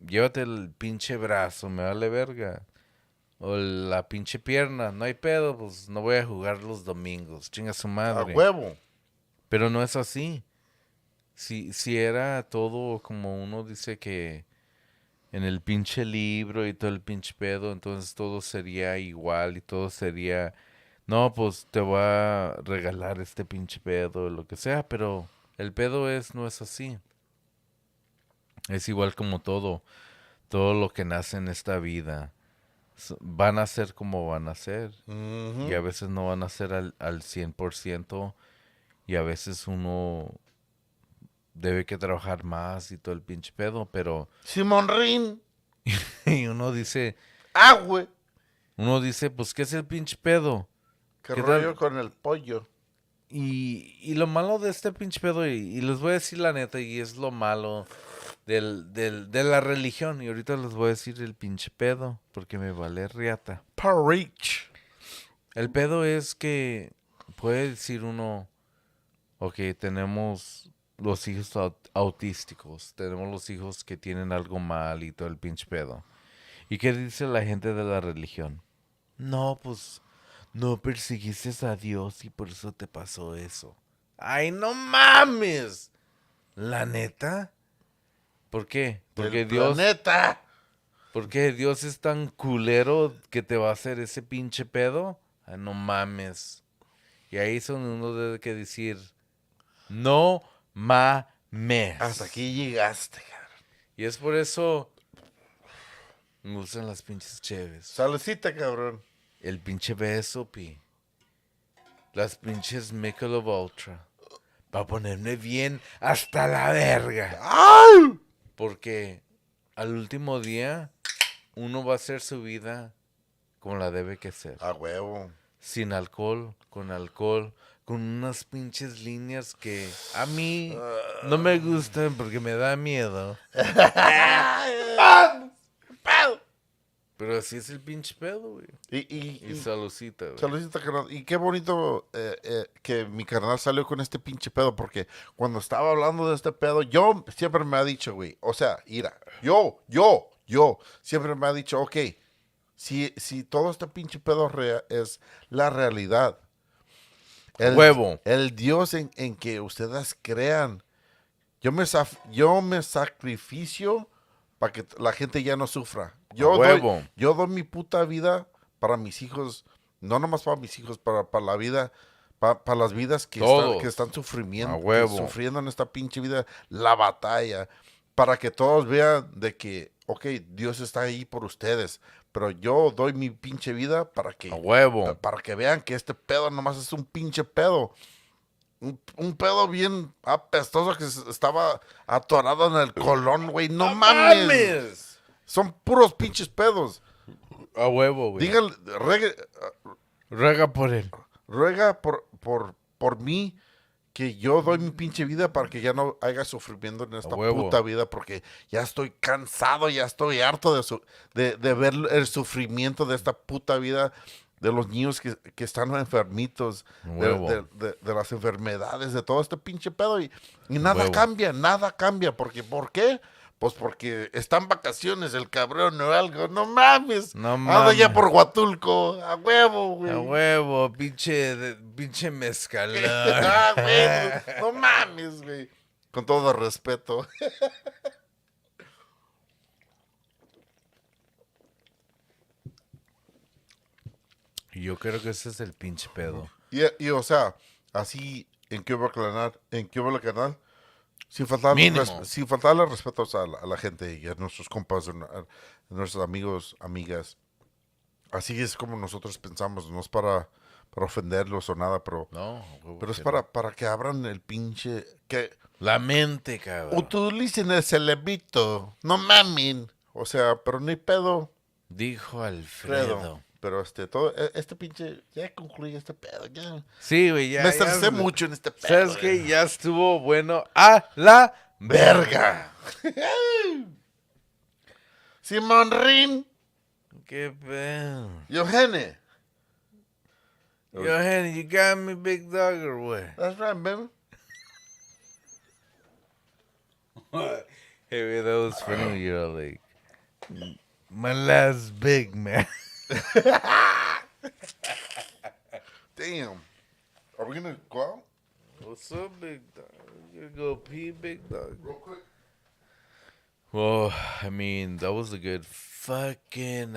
Speaker 1: llévate el pinche brazo, me vale verga. O la pinche pierna, no hay pedo, pues no voy a jugar los domingos, chinga su
Speaker 2: a
Speaker 1: madre.
Speaker 2: huevo.
Speaker 1: Pero no es así. Si era todo como uno dice que en el pinche libro y todo el pinche pedo, entonces todo sería igual y todo sería, no, pues te voy a regalar este pinche pedo, lo que sea, pero el pedo no es así. Es igual como todo lo que nace en esta vida. Van a ser como van a ser. Y a
Speaker 2: Ujú.
Speaker 1: veces no van a ser al 100% y a veces uno debe que trabajar más y todo el pinche pedo, pero
Speaker 2: Simón Rin.
Speaker 1: y
Speaker 2: Agüe.
Speaker 1: uno dice, pues, ¿qué es el pinche pedo?
Speaker 2: ¿Qué
Speaker 1: ¿Qué
Speaker 2: rollo
Speaker 1: tal?
Speaker 2: con el pollo?
Speaker 1: Y lo malo de este pinche pedo, y les voy a decir la neta, y es lo malo de la religión, y ahorita les voy a decir el pinche pedo, porque me vale riata.
Speaker 2: Parich.
Speaker 1: El pedo es que puede decir uno, ok, tenemos los hijos autísticos, tenemos los hijos que tienen algo mal y todo el pinche pedo. ¿Y qué dice la gente de la religión? No, pues no perseguiste a Dios y por eso te pasó eso. ¡Ay, no mames! ¿La neta? ¿Por qué?
Speaker 2: Del planeta.
Speaker 1: Porque Dios es tan culero que te va a hacer ese pinche pedo. ¡Ay, no mames! Y ahí es donde uno debe que decir, no mames.
Speaker 2: Hasta aquí llegaste, cabrón.
Speaker 1: Y es por eso me gustan las pinches cheves.
Speaker 2: Salucita, cabrón.
Speaker 1: El pinche beso, pi. Las pinches Michelob Ultra. Para ponerme bien hasta la verga.
Speaker 2: ¡Ay!
Speaker 1: Porque al último día uno va a hacer su vida como la debe que ser.
Speaker 2: A huevo.
Speaker 1: Sin alcohol, con unas pinches líneas que a mí no me gustan porque me da miedo. Pero así es el pinche pedo, güey. Y saludcita, güey.
Speaker 2: Saludcita, carnal. Y qué bonito que mi carnal salió con este pinche pedo, porque cuando estaba hablando de este pedo, yo siempre me ha dicho, güey, o sea, mira, yo, siempre me ha dicho, ok, si todo este pinche pedo es la realidad,
Speaker 1: Huevo.
Speaker 2: el Dios en que ustedes crean, yo me sacrificio para que la gente ya no sufra.
Speaker 1: Huevo.
Speaker 2: Yo doy mi puta vida para mis hijos, no nomás para mis hijos, para la vida, para las vidas
Speaker 1: Todos.
Speaker 2: que están
Speaker 1: A huevo.
Speaker 2: sufriendo en esta pinche vida, la batalla, para que todos vean de que, ok, Dios está ahí por ustedes, pero yo doy mi pinche vida
Speaker 1: A huevo.
Speaker 2: para que vean que este pedo nomás es un pinche pedo. Un pedo bien apestoso que estaba atorado en el colón, güey. No mames. Son puros pinches pedos.
Speaker 1: A huevo, güey.
Speaker 2: Dígale,
Speaker 1: Ruega por él.
Speaker 2: ruega por mí que yo doy mi pinche vida para que ya no haya sufrimiento en
Speaker 1: A
Speaker 2: esta
Speaker 1: huevo.
Speaker 2: puta vida, porque ya estoy cansado, ya estoy harto de ver el sufrimiento de esta puta vida, de los niños que están enfermitos,
Speaker 1: A huevo.
Speaker 2: de las enfermedades, de todo este pinche pedo, y
Speaker 1: A
Speaker 2: nada
Speaker 1: huevo.
Speaker 2: cambia, porque ¿por qué? Pues porque están vacaciones el cabrón o algo, no mames.
Speaker 1: No
Speaker 2: Anda ya
Speaker 1: mames.
Speaker 2: por Huatulco, a huevo, güey.
Speaker 1: A huevo, pinche mezcalón.
Speaker 2: Ah, güey, no mames, güey. Con todo respeto.
Speaker 1: Yo creo que ese es el pinche pedo.
Speaker 2: O sea, así, ¿en qué hubo canal? ¿En qué hubo el canal?
Speaker 1: Mínimo.
Speaker 2: Sin faltarle respetos a la gente y a nuestros compas, a nuestros amigos, amigas. Así es como nosotros pensamos, no es para ofenderlos o nada,
Speaker 1: No, a huevo
Speaker 2: pero es
Speaker 1: que no.
Speaker 2: para que abran el pinche... Que
Speaker 1: La mente, cabrón.
Speaker 2: utilicen el cerebrito, no mamen. O sea, pero ni pedo.
Speaker 1: Dijo
Speaker 2: Fredo.
Speaker 1: Alfredo.
Speaker 2: Pero todo, este pinche, ya concluye este pedo, ya.
Speaker 1: Sí, güey, ya.
Speaker 2: Me estresé mucho en este pedo.
Speaker 1: ¿Sabes qué? Ya estuvo bueno a la
Speaker 2: Verga. Simón Rin.
Speaker 1: ¿Qué pedo?
Speaker 2: Eugene.
Speaker 1: Yo, Henny, you got me, big dog, or what?
Speaker 2: That's right, baby.
Speaker 1: Hey, man, that was funny when you're all like, my last big man.
Speaker 2: Damn. Are we gonna go out?
Speaker 1: What's up, big dog? You gonna go pee, big dog?
Speaker 2: Real quick.
Speaker 1: Well, I mean, that was a good fucking,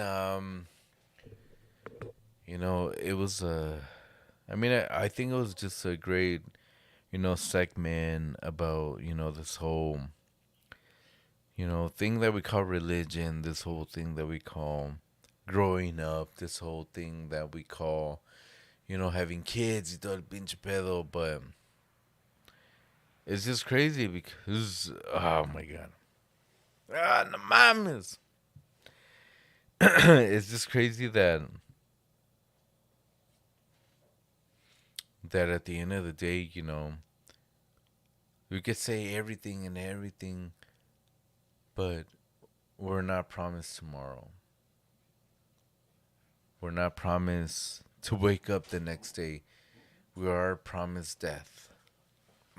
Speaker 1: it was I think it was just a great, segment about, this whole, thing that we call religion, this whole thing that we call growing up, this whole thing that we call, having kids y todo el pinche pedo, but it's just crazy because, oh my God. Ah, no mames. It's just crazy that at the end of the day, we could say everything and everything, but we're not promised tomorrow. We're not promised to wake up the next day. We are promised death.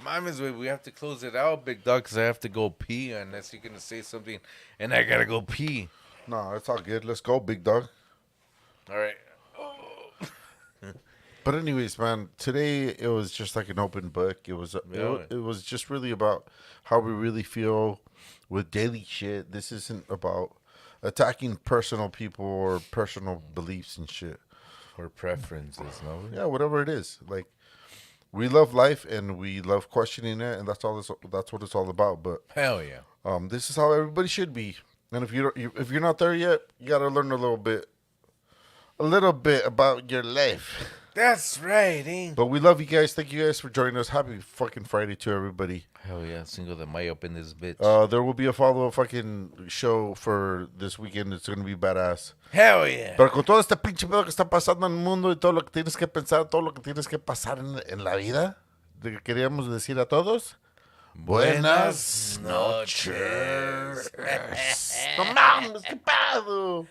Speaker 1: Mames, we have to close it out, big dog, because I have to go pee unless you're going to say something, and I got to go pee.
Speaker 2: No, it's all good. Let's go, big dog.
Speaker 1: All right.
Speaker 2: But anyways, man, today it was just like an open book. It was it was just really about how we really feel with daily shit. This isn't about attacking personal people or personal beliefs and shit.
Speaker 1: Or preferences, no?
Speaker 2: Yeah, whatever it is. Like we love life and we love questioning it, and that's what it's all about. But
Speaker 1: Hell yeah.
Speaker 2: this is how everybody should be. And if if you're not there yet, you gotta learn a little bit about your life.
Speaker 1: That's right, eh?
Speaker 2: But we love you guys. Thank you guys for joining us. Happy fucking Friday to everybody.
Speaker 1: Hell yeah, Cinco de Mayo up in this bitch.
Speaker 2: There will be a follow-up fucking show for this weekend. It's gonna be badass.
Speaker 1: Hell yeah.
Speaker 2: Pero con todo este pinche pedo que está pasando en el mundo y todo lo que tienes que pensar, todo lo que tienes que pasar en la vida, queríamos decir a todos. Buenas noches. No mames, qué pedo.